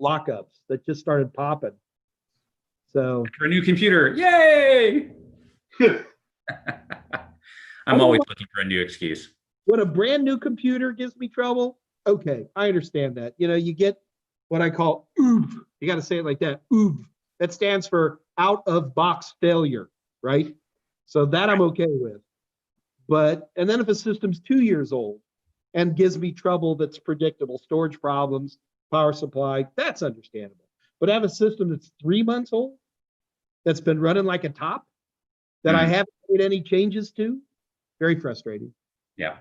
lockups that just started popping. So for a new computer, yay! I'm always looking for a new excuse. When a brand new computer gives me trouble, okay, I understand that. You get what I call OOV. You got to say it like that, OOV. That stands for out of box failure, right? So that I'm okay with. And then if a system's 2 years old and gives me trouble that's predictable, storage problems, power supply, that's understandable. But I have a system that's 3 months old, that's been running like a top, that I haven't made any changes to, very frustrating. Yeah.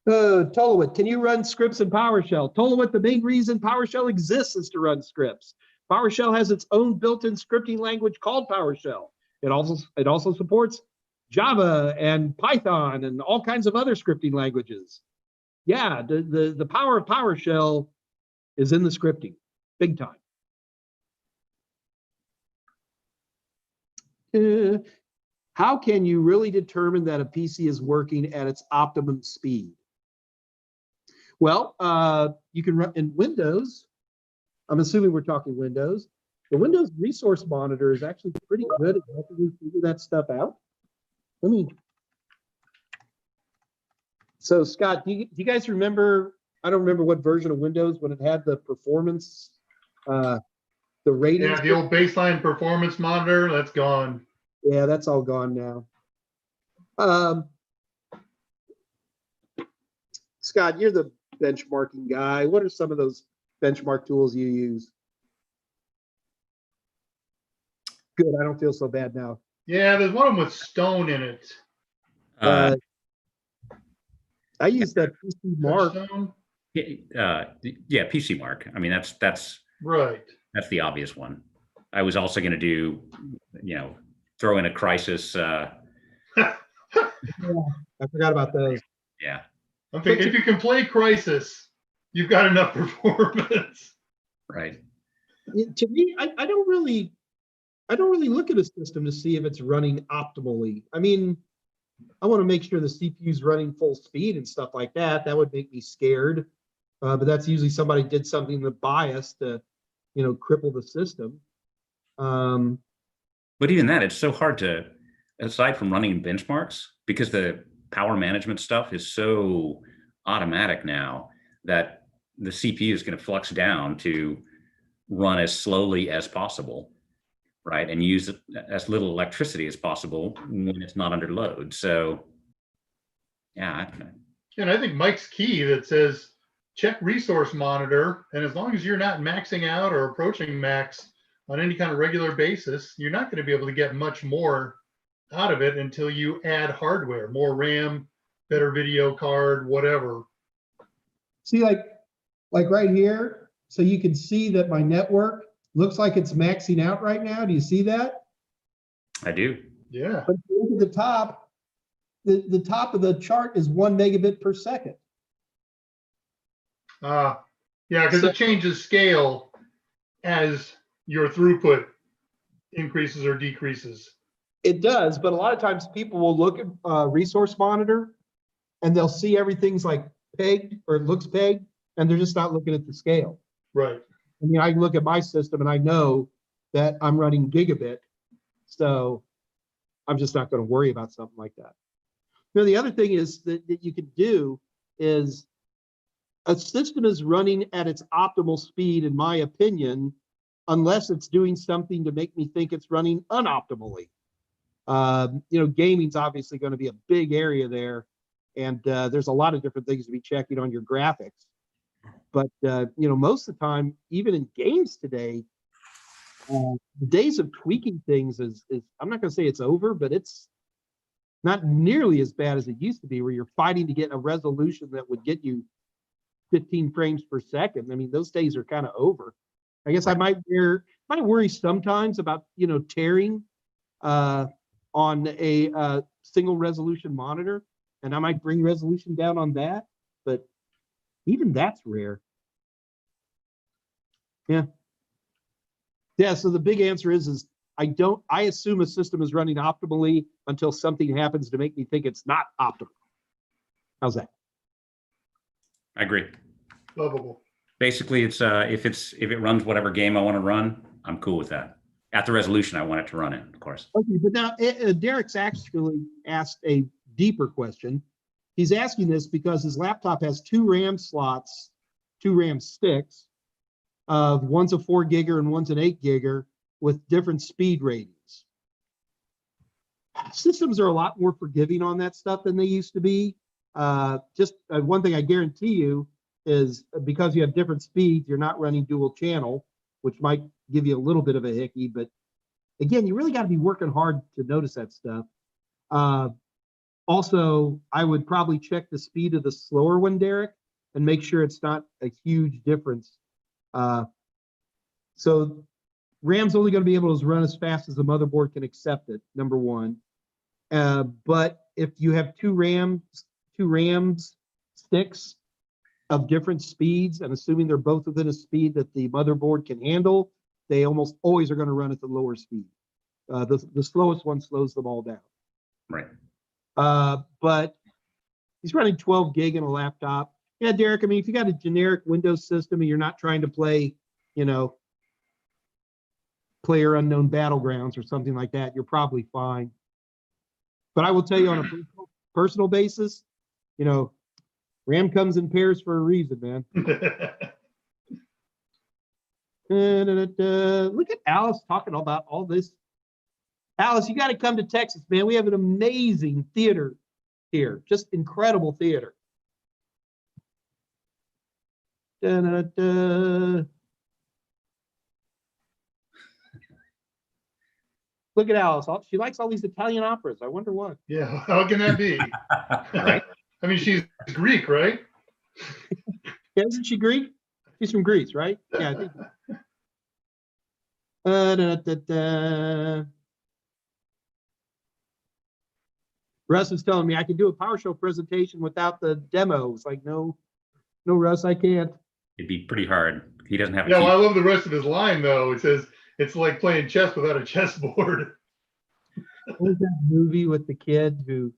Tolowit, can you run scripts in PowerShell? Tolowit, the main reason PowerShell exists is to run scripts. PowerShell has its own built-in scripting language called PowerShell. It also supports Java and Python and all kinds of other scripting languages. Yeah, the power of PowerShell is in the scripting, big time. How can you really determine that a PC is working at its optimum speed? Well, you can run in Windows. I'm assuming we're talking Windows. The Windows Resource Monitor is actually pretty good at helping you figure that stuff out. So Scott, do you guys remember? I don't remember what version of Windows when it had the performance, the ratings. Yeah, the old baseline performance monitor, that's gone. Yeah, that's all gone now. Scott, you're the benchmarking guy. What are some of those benchmark tools you use? Good, I don't feel so bad now. Yeah, there's one of them with stone in it. I use that PC Mark. Yeah, PC Mark. I mean, that's right. That's the obvious one. I was also going to do, throw in a crisis. Yeah, I forgot about those. Yeah. I'm thinking if you can play Crisis, you've got enough performance. Right. To me, I don't really look at a system to see if it's running optimally. I mean, I want to make sure the CPU is running full speed and stuff like that. That would make me scared. But that's usually somebody did something to bias to, cripple the system. But even that, it's so hard to, aside from running benchmarks, because the power management stuff is so automatic now that the CPU is going to flux down to run as slowly as possible, right? And use as little electricity as possible when it's not under load. So, yeah. And I think Mike's key that says check resource monitor, and as long as you're not maxing out or approaching max on any kind of regular basis, you're not going to be able to get much more out of it until you add hardware, more RAM, better video card, whatever. See, like right here, so you can see that my network looks like it's maxing out right now. Do you see that? I do. Yeah. But if you look at the top, the top of the chart is 1 megabit per second. Yeah, because it changes scale as your throughput increases or decreases. It does, but a lot of times people will look at resource monitor and they'll see everything's like pegged or it looks pegged, and they're just not looking at the scale. Right. I mean, I can look at my system and I know that I'm running gigabit, so I'm just not going to worry about something like that. The other thing is that you can do is a system is running at its optimal speed, in my opinion, unless it's doing something to make me think it's running unoptimally. Gaming's obviously going to be a big area there, and there's a lot of different things to be checking on your graphics. But most of the time, even in games today, the days of tweaking things is I'm not going to say it's over, but it's not nearly as bad as it used to be, where you're fighting to get a resolution that would get you 15 frames per second. I mean, those days are kind of over. I guess I might worry sometimes about tearing on a single resolution monitor, and I might bring resolution down on that, but even that's rare. Yeah. So the big answer is I assume a system is running optimally until something happens to make me think it's not optimal. How's that? I agree. Lovable. Basically, it's if it runs whatever game I want to run, I'm cool with that. At the resolution I want it to run in, of course. Okay, but now Derek's actually asked a deeper question. He's asking this because his laptop has 2 RAM slots, 2 RAM sticks. One's a 4 gigger and one's an 8 gigger with different speed ratings. Systems are a lot more forgiving on that stuff than they used to be. Just one thing I guarantee you is because you have different speeds, you're not running dual channel, which might give you a little bit of a hickey, but again, you really got to be working hard to notice that stuff. Also, I would probably check the speed of the slower one, Derek, and make sure it's not a huge difference. So RAM's only going to be able to run as fast as the motherboard can accept it, number one. But if you have two RAMs sticks of different speeds, and assuming they're both within a speed that the motherboard can handle, they almost always are going to run at the lower speed. The slowest one slows them all down. Right. But he's running 12 gig in a laptop. Yeah, Derek, I mean, if you got a generic Windows system and you're not trying to play, Player Unknown Battlegrounds or something like that, you're probably fine. But I will tell you on a personal basis, RAM comes in pairs for a reason, man. Look at Alice talking about all this. Alice, you got to come to Texas, man. We have an amazing theater here, just incredible theater. Look at Alice. She likes all these Italian operas. I wonder why. Yeah, how can that be? Right. I mean, she's Greek, right? Yeah, isn't she Greek? She's from Greece, right? Yeah, I think. Da, da, da. Russ is telling me I can do a PowerShell presentation without the demo. It's like, no, Russ, I can't. It'd be pretty hard. He doesn't have a Yeah, well, I key. love the rest of his line though. It says it's like playing chess without a chessboard. What was that movie with the kid who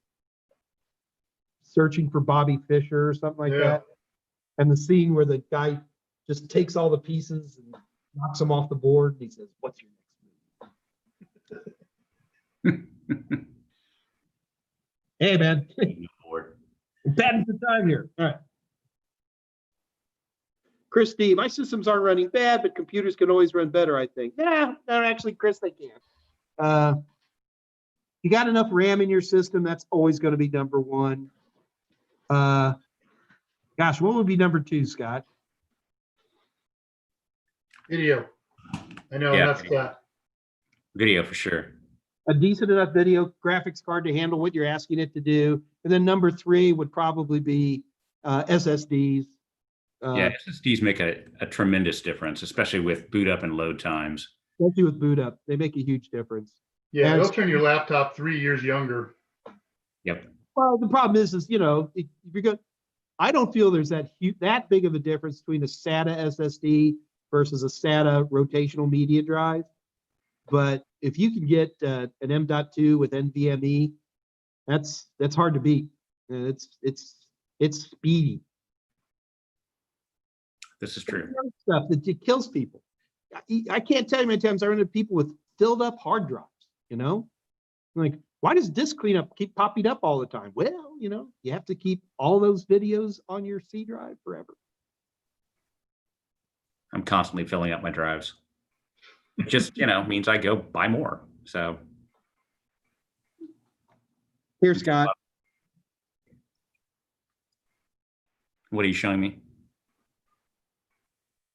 searching for Bobby Fischer or something like Yeah. that? And the scene where the guy just takes all the pieces and knocks them off the board. And he says, "What's your next move?" Hey, man. Bad for time here. All right. Chris D, my systems aren't running bad, but computers can always run better, I think. No, actually, Chris, they can't. You got enough RAM in your system, that's always going to be number one. Gosh, what would be number two, Scott? Video. I know, Yeah. that's that. Video for sure. A decent enough video graphics card to handle what you're asking it to do. And then number three would probably be SSDs. Yeah, SSDs make a tremendous difference, especially with boot up and load times. Especially with boot up, they make a huge difference. Yeah, And- it'll turn your laptop 3 years younger. Yep. Well, the problem is if you're going, I don't feel there's that big of a difference between a SATA SSD versus a SATA rotational media drive. But if you can get an M.2 with NVMe, that's hard to beat. It's speedy. This is true. Stuff that it kills people. I can't tell you how many times I run into people with filled up hard drives. Like, why does disk cleanup keep popping up all the time? Well, you have to keep all those videos on your C drive forever. I'm constantly filling up my drives. It just, means I go buy more. So Here, Scott. what are you showing me?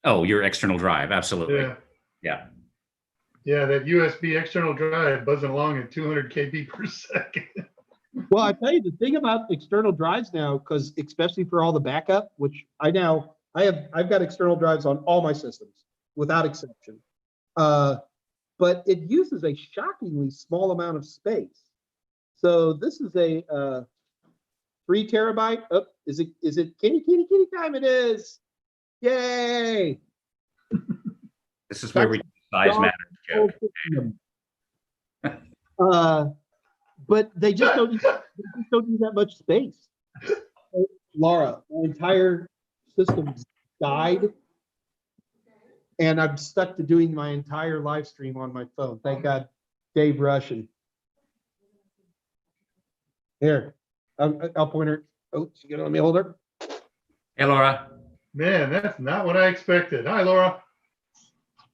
Oh, your external drive. Absolutely. Yeah. Yeah. Yeah, that USB external drive buzzing along at 200 KB per second. Well, I tell you the thing about external drives now, because especially for all the backup, which I've got external drives on all my systems without exception. But it uses a shockingly small amount of space. So this is a 3 terabyte. Oh, is it kitty time? It is. Yay! This is where we size matters. But they just don't use that much space. Laura, my entire system died, and I'm stuck to doing my entire live stream on my phone. Thank God, Dave Rush. Here, I'll point her. Oh, she gonna let me hold her? Hey, Laura. Man, that's not what I expected. Hi, Laura.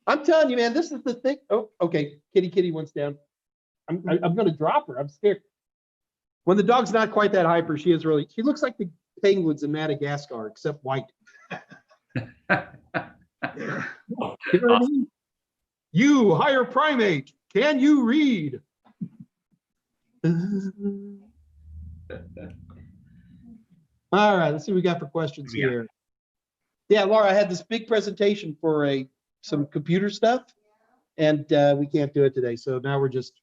I'm telling you, man, this is the thing. Oh, okay. Kitty wants down. I'm going to drop her. I'm scared. When the dog's not quite that hyper, she looks like the penguins in Madagascar, except white. You know what I mean? You, higher primate, can you read? All right, let's see what we got for questions here. Yeah, Laura, I had this big presentation for some computer stuff, and we can't do it today. So now we're just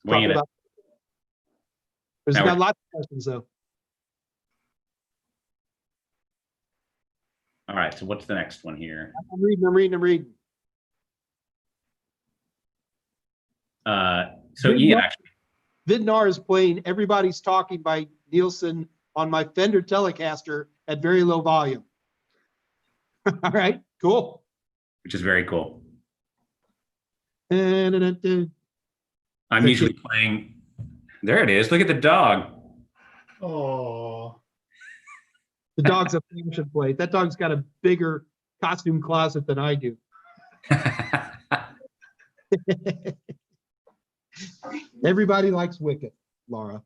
talking about. There's got lots of questions though. All right, so what's the next one here? I'm reading. So Ian actually. Vidnar is playing Everybody's Talking by Nielsen on my Fender Telecaster at very low volume. All right, cool. Which is very cool. I'm I'm usually playing. There it is. Look at the dog. Oh. The dog's a fashion plate. That dog's got a bigger costume closet than I do. Everybody likes Wicked, Laura.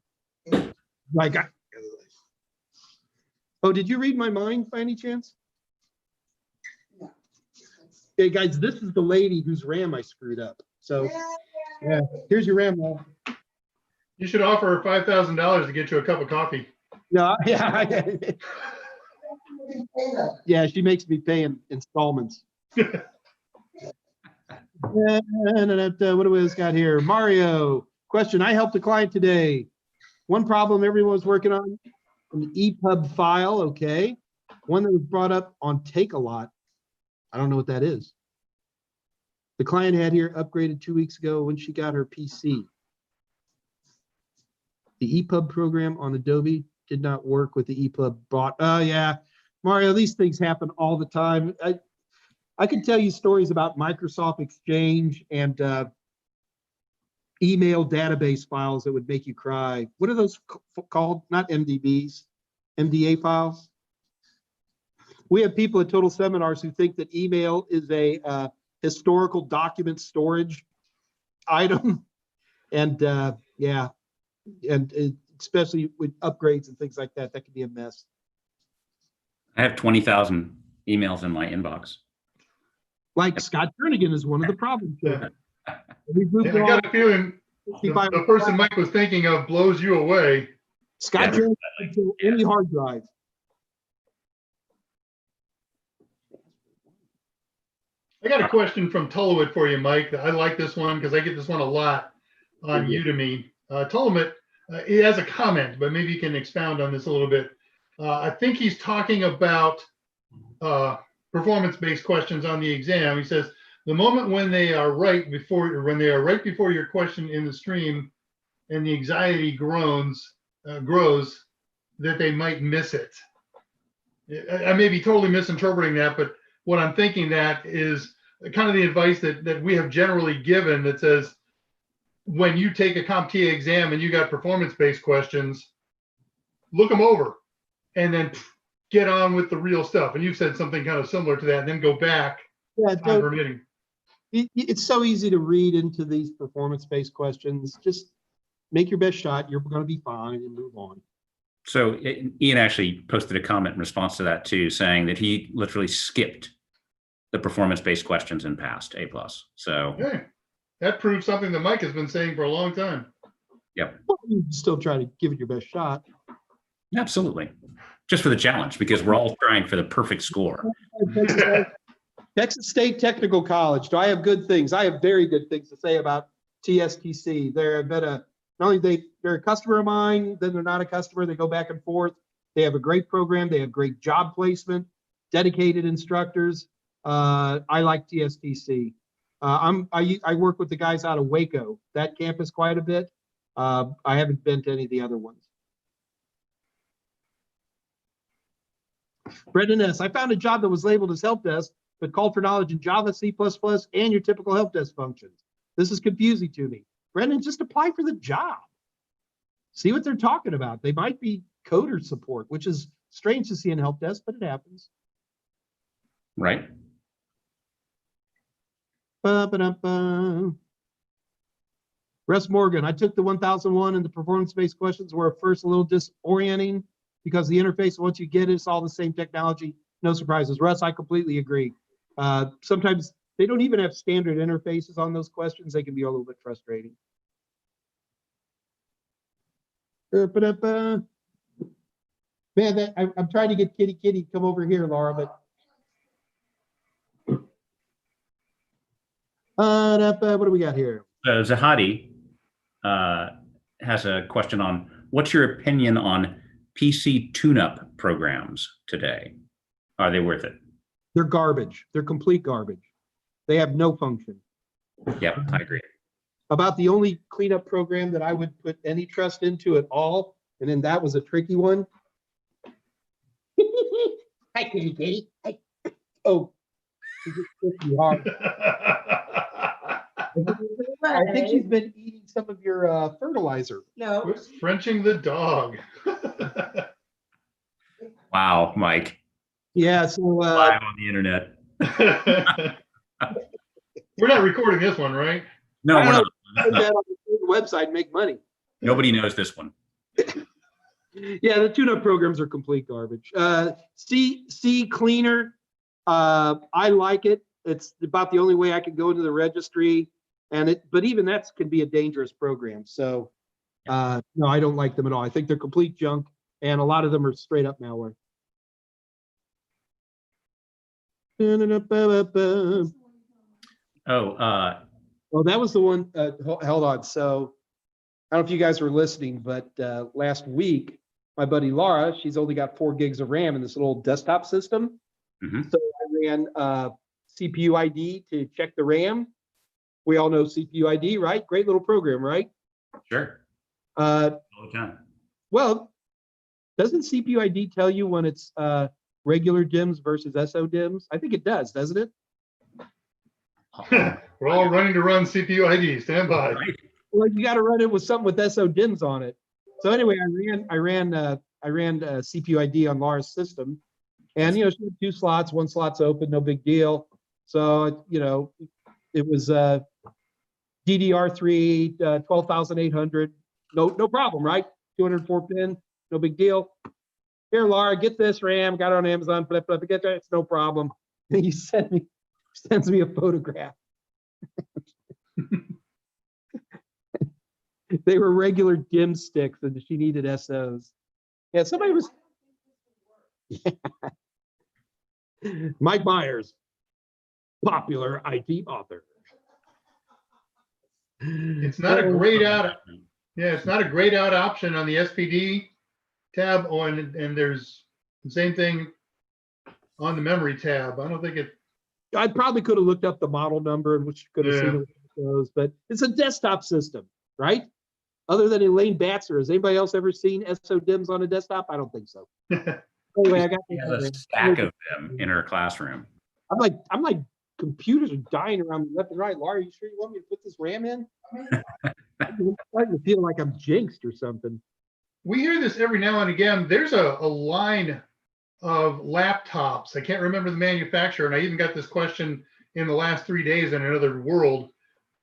Oh, did you read my mind by any chance? No. Hey guys, this is the lady whose RAM I screwed up. So yeah, here's your RAM, Laura. You should offer her $5,000 to get you a cup of coffee. No, yeah. Yeah, she makes me pay in installments. What do we got here? Mario, question. I helped a client today. One problem everyone was working on, an EPUB file, okay. One that was brought up on Take-A-Lot. I don't know what that is. The client had here upgraded 2 weeks ago when she got her PC. The EPUB program on Adobe did not work with the EPUB bot. Oh yeah, Mario, these things happen all the time. I can tell you stories about Microsoft Exchange and email database files that would make you cry. What are those called? Not MDBs, MDA files. We have people at Total Seminars who think that email is a historical document storage item. And yeah, and especially with upgrades and things like that, that can be a mess. I have 20,000 emails in my inbox. Like Scott Jernigan is one of the problems. Yeah. We've moved I got a feeling the person Mike was thinking of blows you away. Scott Jernigan to any hard drive. I got a question from Tullowit for you, Mike. I like this one because I get this one a lot on Udemy. Tullowit, he has a comment, but maybe you can expound on this a little bit. I think he's talking about performance-based questions on the exam. He says, the moment when they are right before your question in the stream and the anxiety grows, that they might miss it. I may be totally misinterpreting that, but what I'm thinking that is kind of the advice that we have generally given that says, when you take a CompTIA exam and you got performance-based questions, look them over and then get on with the real stuff. And you've said something kind of similar to that, and then go back. Yeah, time permitting. It's so easy to read into these performance-based questions. Just make your best shot. You're going to be fine and move on. So Ian actually posted a comment in response to that too, saying that he literally skipped the performance-based questions and passed A+. So Hey, that proves something that Mike has been saying for a long time. Yep. Well, you still try to give it your best shot. Absolutely. Just for the challenge, because we're all trying for the perfect score. Texas State Technical College. Do I have good things? I have very good things to say about TSTC. They're not only they're a customer of mine, then they're not a customer. They go back and forth. They have a great program. They have great job placement, dedicated instructors. I like TSTC. I work with the guys out of Waco, that campus quite a bit. I haven't been to any of the other ones. Brendan S., I found a job that was labeled as help desk, but called for knowledge in Java, C++, and your typical help desk functions. This is confusing to me. Brendan, just apply for the job. See what they're talking about. They might be coder support, which is strange to see in help desk, but it happens. Right. Russ Morgan, I took the 1001 and the performance-based questions were at first a little disorienting because the interface, once you get it, it's all the same technology. No surprises. Russ, I completely agree. Sometimes they don't even have standard interfaces on those questions. They can be a little bit frustrating. Man, I'm trying to get Kitty to come over here, Laura, but what do we got here? Zahadi has a question on what's your opinion on PC tune-up programs today? Are they worth it? They're garbage. They're complete garbage. They have no function. Yep, I agree. About the only cleanup program that I would put any trust into at all, and then that was a tricky one. Hi, Kitty. Hi. Oh, hard. I think she's been eating some of your fertilizer. No. Who's Frenching the dog? Wow, Mike. Yeah, so Live on the internet. We're not recording this one, right? No, we're not. put that on the website and make money. Nobody knows this one. Yeah, the tune-up programs are complete garbage. C Cleaner, I like it. It's about the only way I can go into the registry, but even that can be a dangerous program. So no, I don't like them at all. I think they're complete junk, and a lot of them are straight up malware. Well, that was the one, hold on. So I don't know if you guys were listening, but last week, my buddy Laura, she's only got 4 gigs of RAM in this little desktop system. Mhm. So I ran CPU ID to check the RAM. We all know CPU ID, right? Great little program, right? Sure. Uh, All the time. well, doesn't CPU ID tell you when it's regular DIMMs versus SO DIMMs? I think it does, doesn't it? We're all running to run CPU ID. Stand by. Right. Well, you got to run it with something with SO DIMMs on it. So anyway, I ran CPU ID on Laura's system, and she had 2 slots, 1 slot's open, no big deal. So it was DDR3 12,800, no problem, right? 204 pin, no big deal. Here, Laura, get this RAM, got it on Amazon, flip, get that, it's no problem. And he sends me a photograph. They were regular DIMM sticks, and she needed SOs. Yeah, somebody was. Yeah. Mike Meyers, popular IT author. It's not a grayed out. Yeah, it's not a grayed out option on the SPD tab. Oh, and there's the same thing on the memory tab. I don't think it. I probably could have looked up the model number and which could have seen those, but it's a desktop system, right? Other than Elaine Batzer, has anybody else ever seen SO DIMMs on a desktop? I don't think so. Anyway, I got She has a stack of them in her classroom. I'm like, computers are dying around me left and right. Laura, you sure you want me to put this RAM in? I'm starting to feel like I'm jinxed or something. We hear this every now and again. There's a line of laptops. I can't remember the manufacturer, and I even got this question in the last 3 days in another world,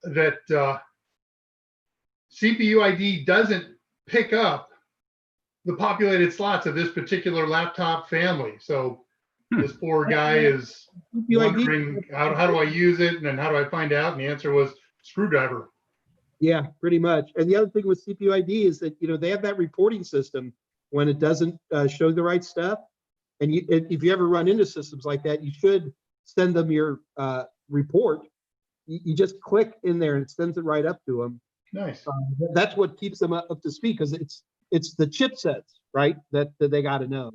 that CPU ID doesn't pick up the populated slots of this particular laptop family. So this poor guy is wondering, how do I use it? And then how do I find out? And the answer was screwdriver. Yeah, pretty much. And the other thing with CPU ID is that, they have that reporting system when it doesn't show the right stuff. And if you ever run into systems like that, you should send them your report. You just click in there and it sends it right up to them. Nice. That's what keeps them up to speed, because it's the chipsets, right, that they got to know.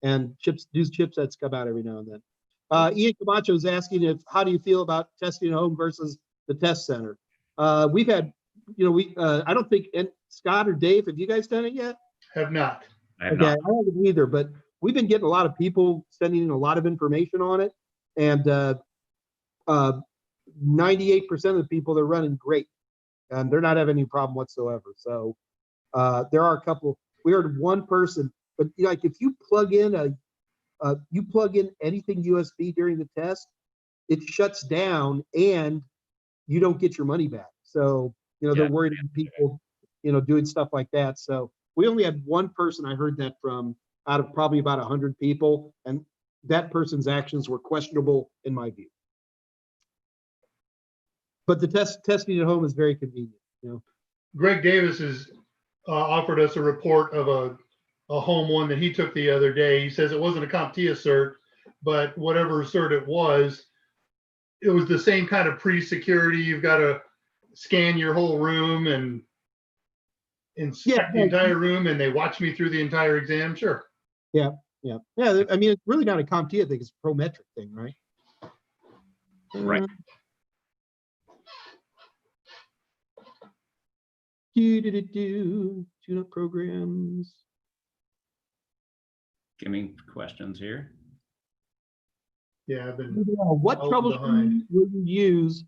And these chipsets come out every now and then. Ian Camacho is asking how do you feel about testing at home versus the test center? We've had, I don't think, and Scott or Dave, have you guys done it yet? Have not. I have not. I haven't either, but we've been getting a lot of people sending in a lot of information on it, and 98% of the people, they're running great, and they're not having any problem whatsoever. So there are a couple. We heard one person, but like if you plug in anything USB during the test, it shuts down and you don't get your money back. So they're worried about people doing stuff like that. So we only had one person I heard that from out of probably about 100 people, and that person's actions were questionable in my view. But the testing at home is very convenient. Greg Davis has offered us a report of a home one that he took the other day. He says it wasn't a CompTIA cert, but whatever cert it was the same kind of pre-security. You've got to scan your whole room and inspect the entire room, and they watch me through the entire exam. Sure. Yeah. I mean, it's really not a CompTIA thing; it's a Prometric thing, right? Right. Tune-up programs. Give me questions here. Yeah, I've been. What troubleshooting will you use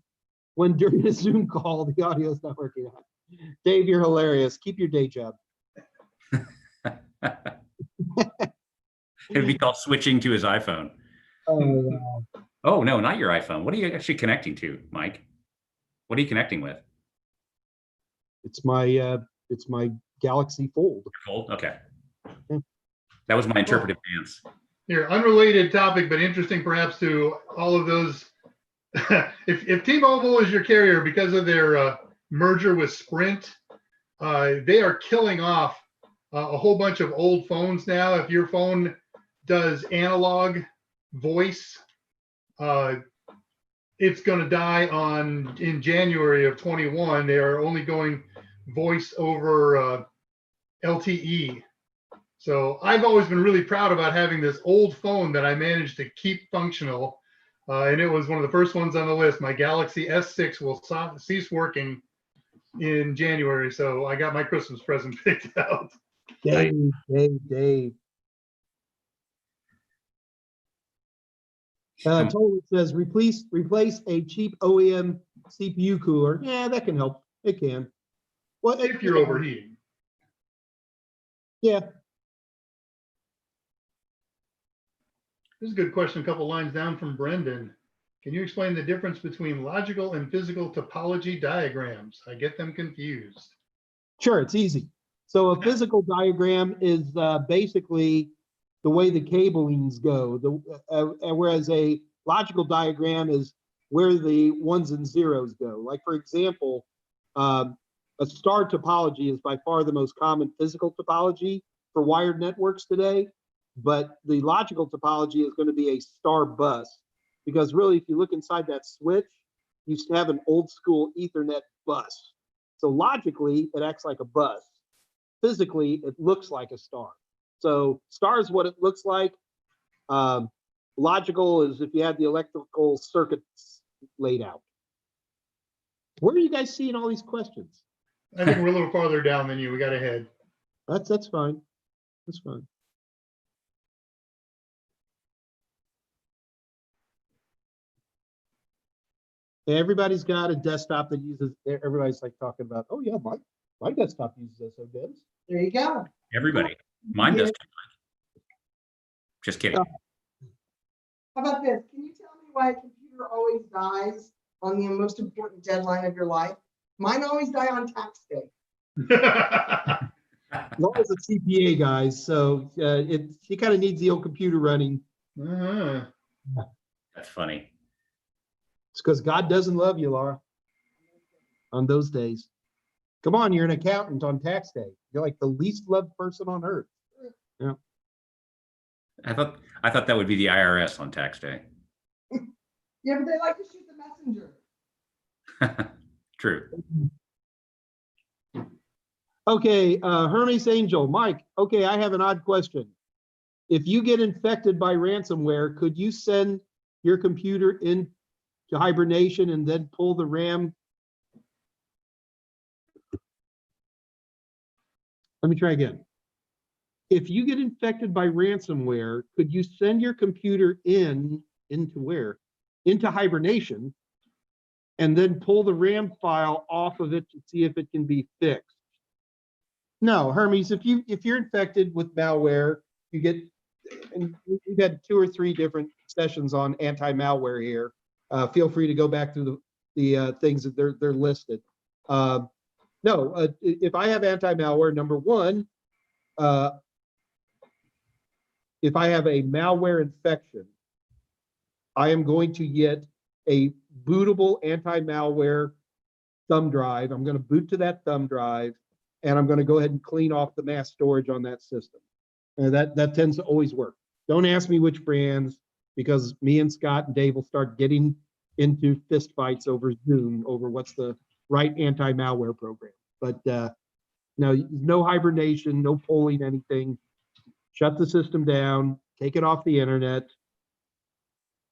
when during a Zoom call the audio is not working out? Dave, you're hilarious. Keep your day job. It'd be called switching to his iPhone. Oh, no, not your iPhone. What are you actually connecting to, Mike? What are you connecting with? It's my Galaxy Fold. Fold? Okay. That was my interpretive dance. Here, unrelated topic, but interesting perhaps to all of those. if T-Mobile is your carrier because of their merger with Sprint, they are killing off a whole bunch of old phones now. If your phone does analog voice, it's going to die in January of 21. They are only going voice over LTE. So I've always been really proud about having this old phone that I managed to keep functional. And it was one of the first ones on the list. My Galaxy S6 will cease working in January. So I got my Christmas present picked out. Dave. Totally says replace a cheap OEM CPU cooler. Yeah, that can help. It can. Well, If you're overheating. Yeah. This is a good question. A couple lines down from Brendan. Can you explain the difference between logical and physical topology diagrams? I get them confused. Sure, it's easy. So a physical diagram is basically the way the cablings go. Whereas a logical diagram is where the ones and zeros go. Like for example, a star topology is by far the most common physical topology for wired networks today. But the logical topology is going to be a star bus, because really, if you look inside that switch, you have an old school Ethernet bus. So logically, it acts like a bus. Physically, it looks like a star. So star is what it looks like. Logical is if you have the electrical circuits laid out. Where are you guys seeing all these questions? I think we're a little farther down than you. We got ahead. That's fine. That's fine. Everybody's got a desktop that uses, everybody's like talking about, oh yeah, my desktop uses SODIMMs. There you go. Everybody. Mine does. Just kidding. How about this? Can you tell me why a computer always dies on the most important deadline of your life? Mine always die on tax day. Laura's a CPA, guys, so she kind of needs the old computer running. That's funny. It's because God doesn't love you, Laura, on those days. Come on, you're an accountant on tax day. You're like the least loved person on earth. Yeah. I thought that would be the IRS on tax day. Yeah, but they like to shoot the messenger. True. Okay, Hermes Angel, Mike, okay, I have an odd question. If you get infected by ransomware, could you send your computer into hibernation and then pull the RAM? Let me try again. If you get infected by ransomware, could you send your computer into where? Into hibernation and then pull the RAM file off of it to see if it can be fixed? No, Hermes, if you're infected with malware, you get, and we've had 2 or 3 different sessions on anti-malware here. Feel free to go back through the things that they're listed. No, if I have anti-malware, number one, if I have a malware infection, I am going to get a bootable anti-malware thumb drive. I'm going to boot to that thumb drive, and I'm going to go ahead and clean off the mass storage on that system. And that tends to always work. Don't ask me which brands, because me and Scott and Dave will start getting into fist fights over Zoom over what's the right anti-malware program. But no hibernation, no pulling anything. Shut the system down, take it off the internet,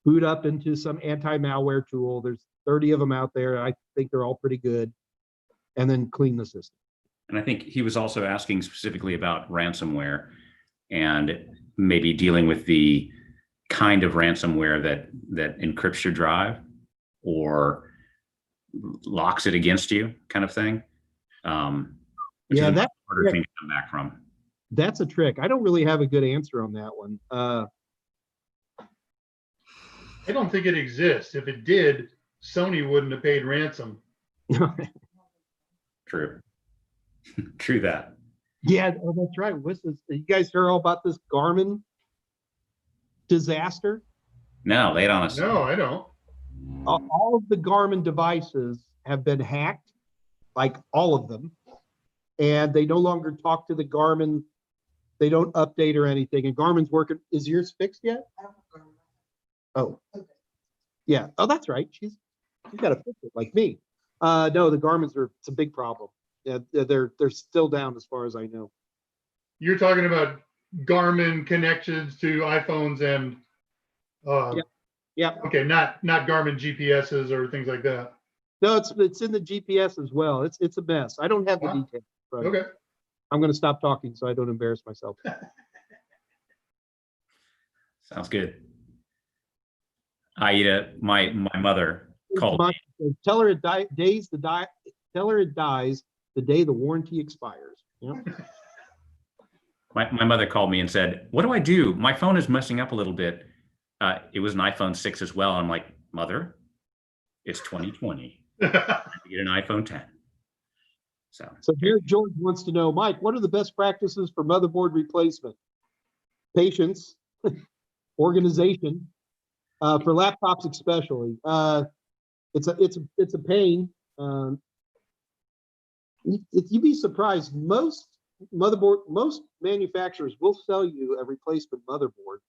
boot up into some anti-malware tool. There's 30 of them out there. I think they're all pretty good. And then clean the system. And I think he was also asking specifically about ransomware and maybe dealing with the kind of ransomware that encrypts your drive or locks it against you, kind of thing. Which is a harder thing to come back from. That's a trick. I don't really have a good answer on that one. I don't think it exists. If it did, Sony wouldn't have paid ransom. True. True that. Yeah, oh, that's right. What's this? You guys heard all about this Garmin disaster? No, lay it on us. No, I don't. All of the Garmin devices have been hacked, like all of them, and they no longer talk to the Garmin. They don't update or anything. And Garmin's working. Is yours fixed yet? Oh, Yeah. Oh, that's right. She's got a Fitbit like me. No, the Garmin's it's a big problem. Yeah, they're still down as far as I know. You're talking about Garmin connections to iPhones and, Yeah. okay, not Garmin GPSs or things like that. No, it's in the GPS as well. It's a mess. I don't have the Wow. details. But Okay. I'm going to stop talking so I don't embarrass myself. Sounds good. Aida, my mother called me. Tell her it dies the day the warranty expires. You know? My mother called me and said, "What do I do? My phone is messing up a little bit." It was an iPhone 6 as well. I'm like, "Mother, it's 2020. I get an iPhone 10." So here George wants to know, Mike, what are the best practices for motherboard replacement? Patience, organization, for laptops especially. It's a pain. You'd be surprised. Most manufacturers will sell you a replacement motherboard.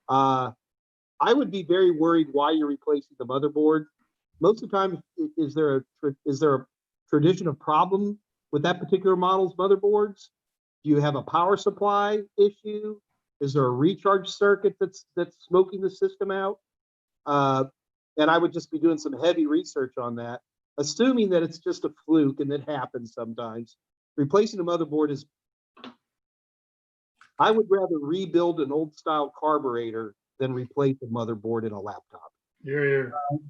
I would be very worried why you're replacing the motherboard. Most of the time, is there a tradition of problem with that particular model's motherboards? Do you have a power supply issue? Is there a recharge circuit that's smoking the system out? And I would just be doing some heavy research on that, assuming that it's just a fluke and it happens sometimes. Replacing a motherboard is, I would rather rebuild an old style carburetor than replace a motherboard in a laptop. Yeah.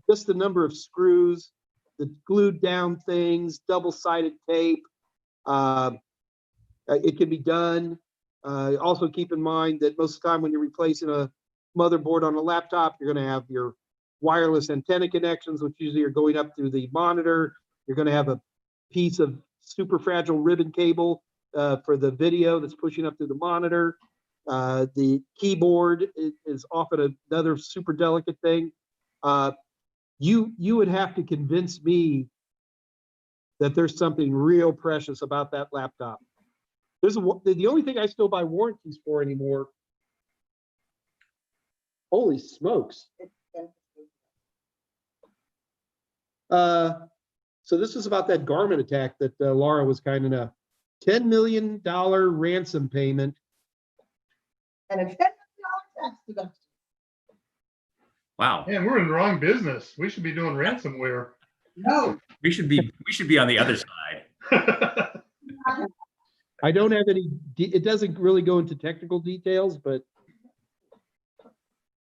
Just the number of screws, the glued down things, double-sided tape. It can be done. Also keep in mind that most of the time when you're replacing a motherboard on a laptop, you're going to have your wireless antenna connections, which usually are going up through the monitor. You're going to have a piece of super fragile ribbon cable for the video that's pushing up through the monitor. The keyboard is often another super delicate thing. You would have to convince me that there's something real precious about that laptop. The only thing I still buy warranties for anymore. Holy smokes. So this is about that Garmin attack that Laura was kind of a $10 million ransom payment. And a $10 million tax deduction. wow, Man, we're in the wrong business. We should be doing ransomware. No. we should be on the other side. I don't have any, it doesn't really go into technical details, but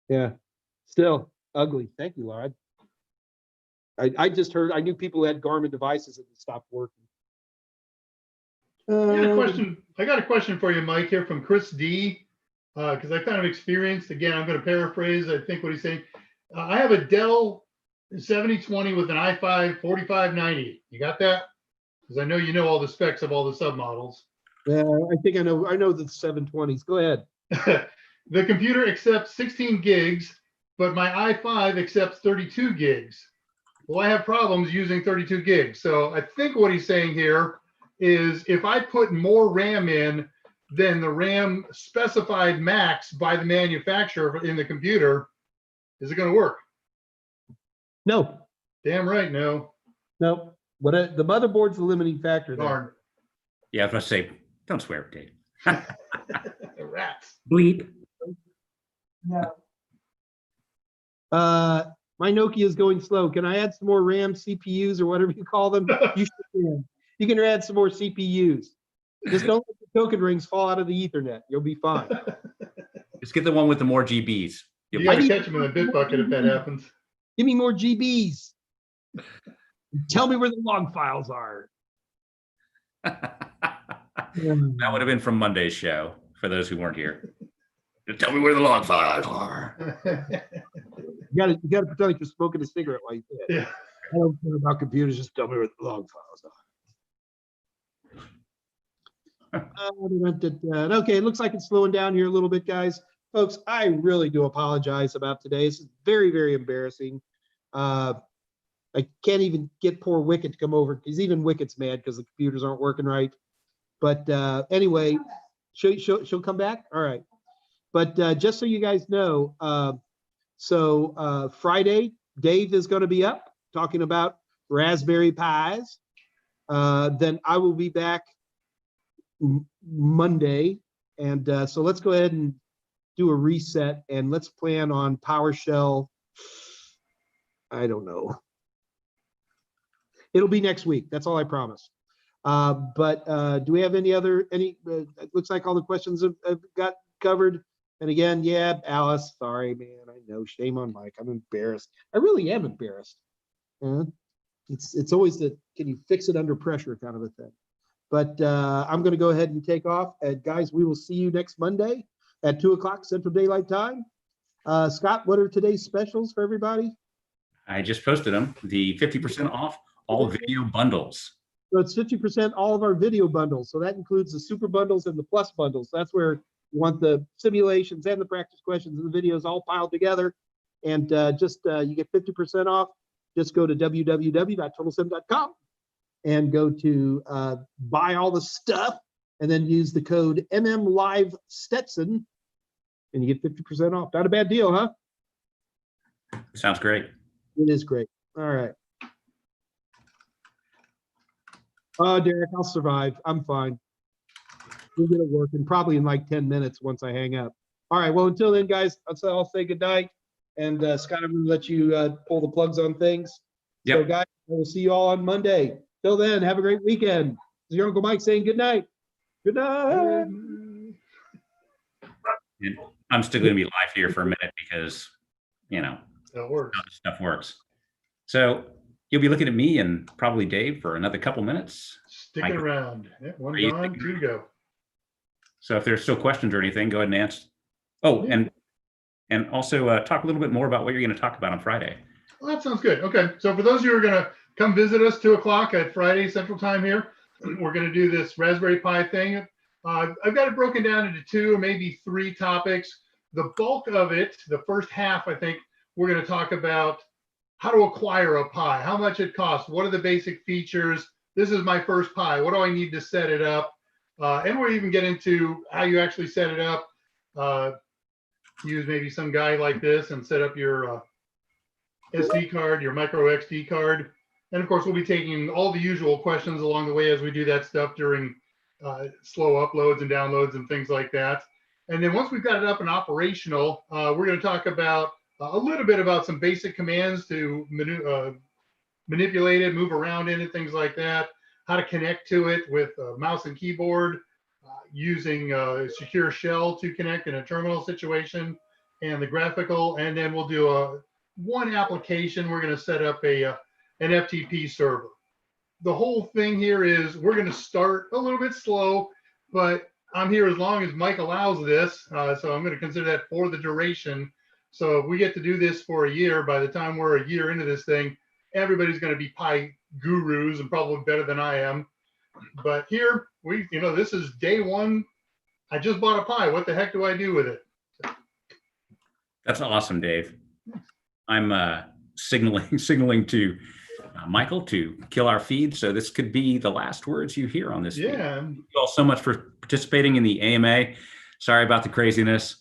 yeah, still ugly. Thank you, Laura. I just heard, I knew people who had Garmin devices that stopped working. I got a question for you, Mike, here from Chris D. Because I kind of experienced, again, I'm going to paraphrase, I think what he's saying. I have a Dell 7020 with an i5 4590. You got that? Because I know you know all the specs of all the submodels. Yeah, I think I know the 720s. Go ahead. The computer accepts 16 gigs, but my i5 accepts 32 gigs. Well, I have problems using 32 gigs. So I think what he's saying here is if I put more RAM in than the RAM specified max by the manufacturer in the computer, is it going to work? No. Damn right, no. No. The motherboard's the limiting factor there. Darn. Yeah, I was going to say, don't swear, Dave. Rats. Bleep. No. My Nokia is going slow. Can I add some more RAM, CPUs, or whatever you call them? You should. You can add some more CPUs. Just don't let the token rings fall out of the Ethernet. You'll be fine. Just get the one with the more GBs. You got to catch them in the bit bucket if that happens. Give me more GBs. Tell me where the log files are. That would have been from Monday's show for those who weren't here. Just tell me where the log files are. You gotta pretend like you're smoking a cigarette while you say it. Yeah. I don't care about computers. Just tell me where the log files are. Okay, it looks like it's slowing down here a little bit, guys. Folks, I really do apologize about today. This is very, very embarrassing. I can't even get poor Wicket to come over because even Wicket's mad because the computers aren't working right. But anyway, she'll come back. All right. But just so you guys know, so Friday, Dave is going to be up talking about Raspberry Pis. Then I will be back Monday. And so let's go ahead and do a reset, and let's plan on PowerShell. I don't know. It'll be next week. That's all I promise. But do we have it looks like all the questions have got covered. And again, yeah, Alice, sorry, man. I know, shame on Mike. I'm embarrassed. I really am embarrassed. It's always the, can you fix it under pressure kind of a thing. But I'm going to go ahead and take off. And guys, we will see you next Monday at 2 o'clock Central Daylight Time. Scott, what are today's specials for everybody? I just posted them. The 50% off all video bundles. So it's 50% all of our video bundles. So that includes the super bundles and the plus bundles. That's where you want the simulations and the practice questions and the videos all piled together. And you get 50% off. Just go to www.totalsim.com and go to buy all the stuff, and then use the code MMLiveStetson, and you get 50% off. Not a bad deal, huh? Sounds great. It is great. All right. Oh, Derek, I'll survive. I'm fine. We'll get it working probably in like 10 minutes once I hang up. All right. Well, until then, guys, I'll say good night. And Scott, I'm going to let you pull the plugs on things. Yep. So, guys, we'll see you all on Monday. Till then, have a great weekend. This is your Uncle Mike saying good night. Good night. And I'm still going to be live here for a minute because, you know, That works. how this stuff works. So you'll be looking at me and probably Dave for another couple minutes. Sticking around. Yeah, one Are you gone, sticking two to go. So if there's still questions or anything, go ahead and ask. Oh, and also talk a little bit more about what you're going to talk about on Friday. Well, that sounds good. Okay. So for those of you who are going to come visit us 2 o'clock at Friday Central Time here, we're going to do this Raspberry Pi thing. I've got it broken down into 2 or maybe 3 topics. The bulk of it, the first half, I think we're going to talk about how to acquire a Pi, how much it costs, what are the basic features. This is my first Pi. What do I need to set it up? And we'll even get into how you actually set it up. Use maybe some guy like this and set up your SD card, your micro XD card. And of course, we'll be taking all the usual questions along the way as we do that stuff during slow uploads and downloads and things like that. And then once we've got it up and operational, we're going to talk about a little bit about some basic commands to manipulate it, move around in it, things like that, how to connect to it with mouse and keyboard, using secure shell to connect in a terminal situation, and the graphical. And then we'll do one application. We're going to set up an FTP server. The whole thing here is we're going to start a little bit slow, but I'm here as long as Mike allows this. So I'm going to consider that for the duration. So if we get to do this for a year, by the time we're a year into this thing, everybody's going to be Pi gurus and probably better than I am. But here this is day 1. I just bought a Pi. What the heck do I do with it? That's awesome, Dave. I'm signaling to Michael to kill our feed. So this could be the last words you hear on this. Yeah. Thank you all so much for participating in the AMA. Sorry about the craziness.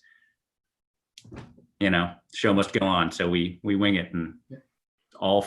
Show must go on. So we wing it and all fun.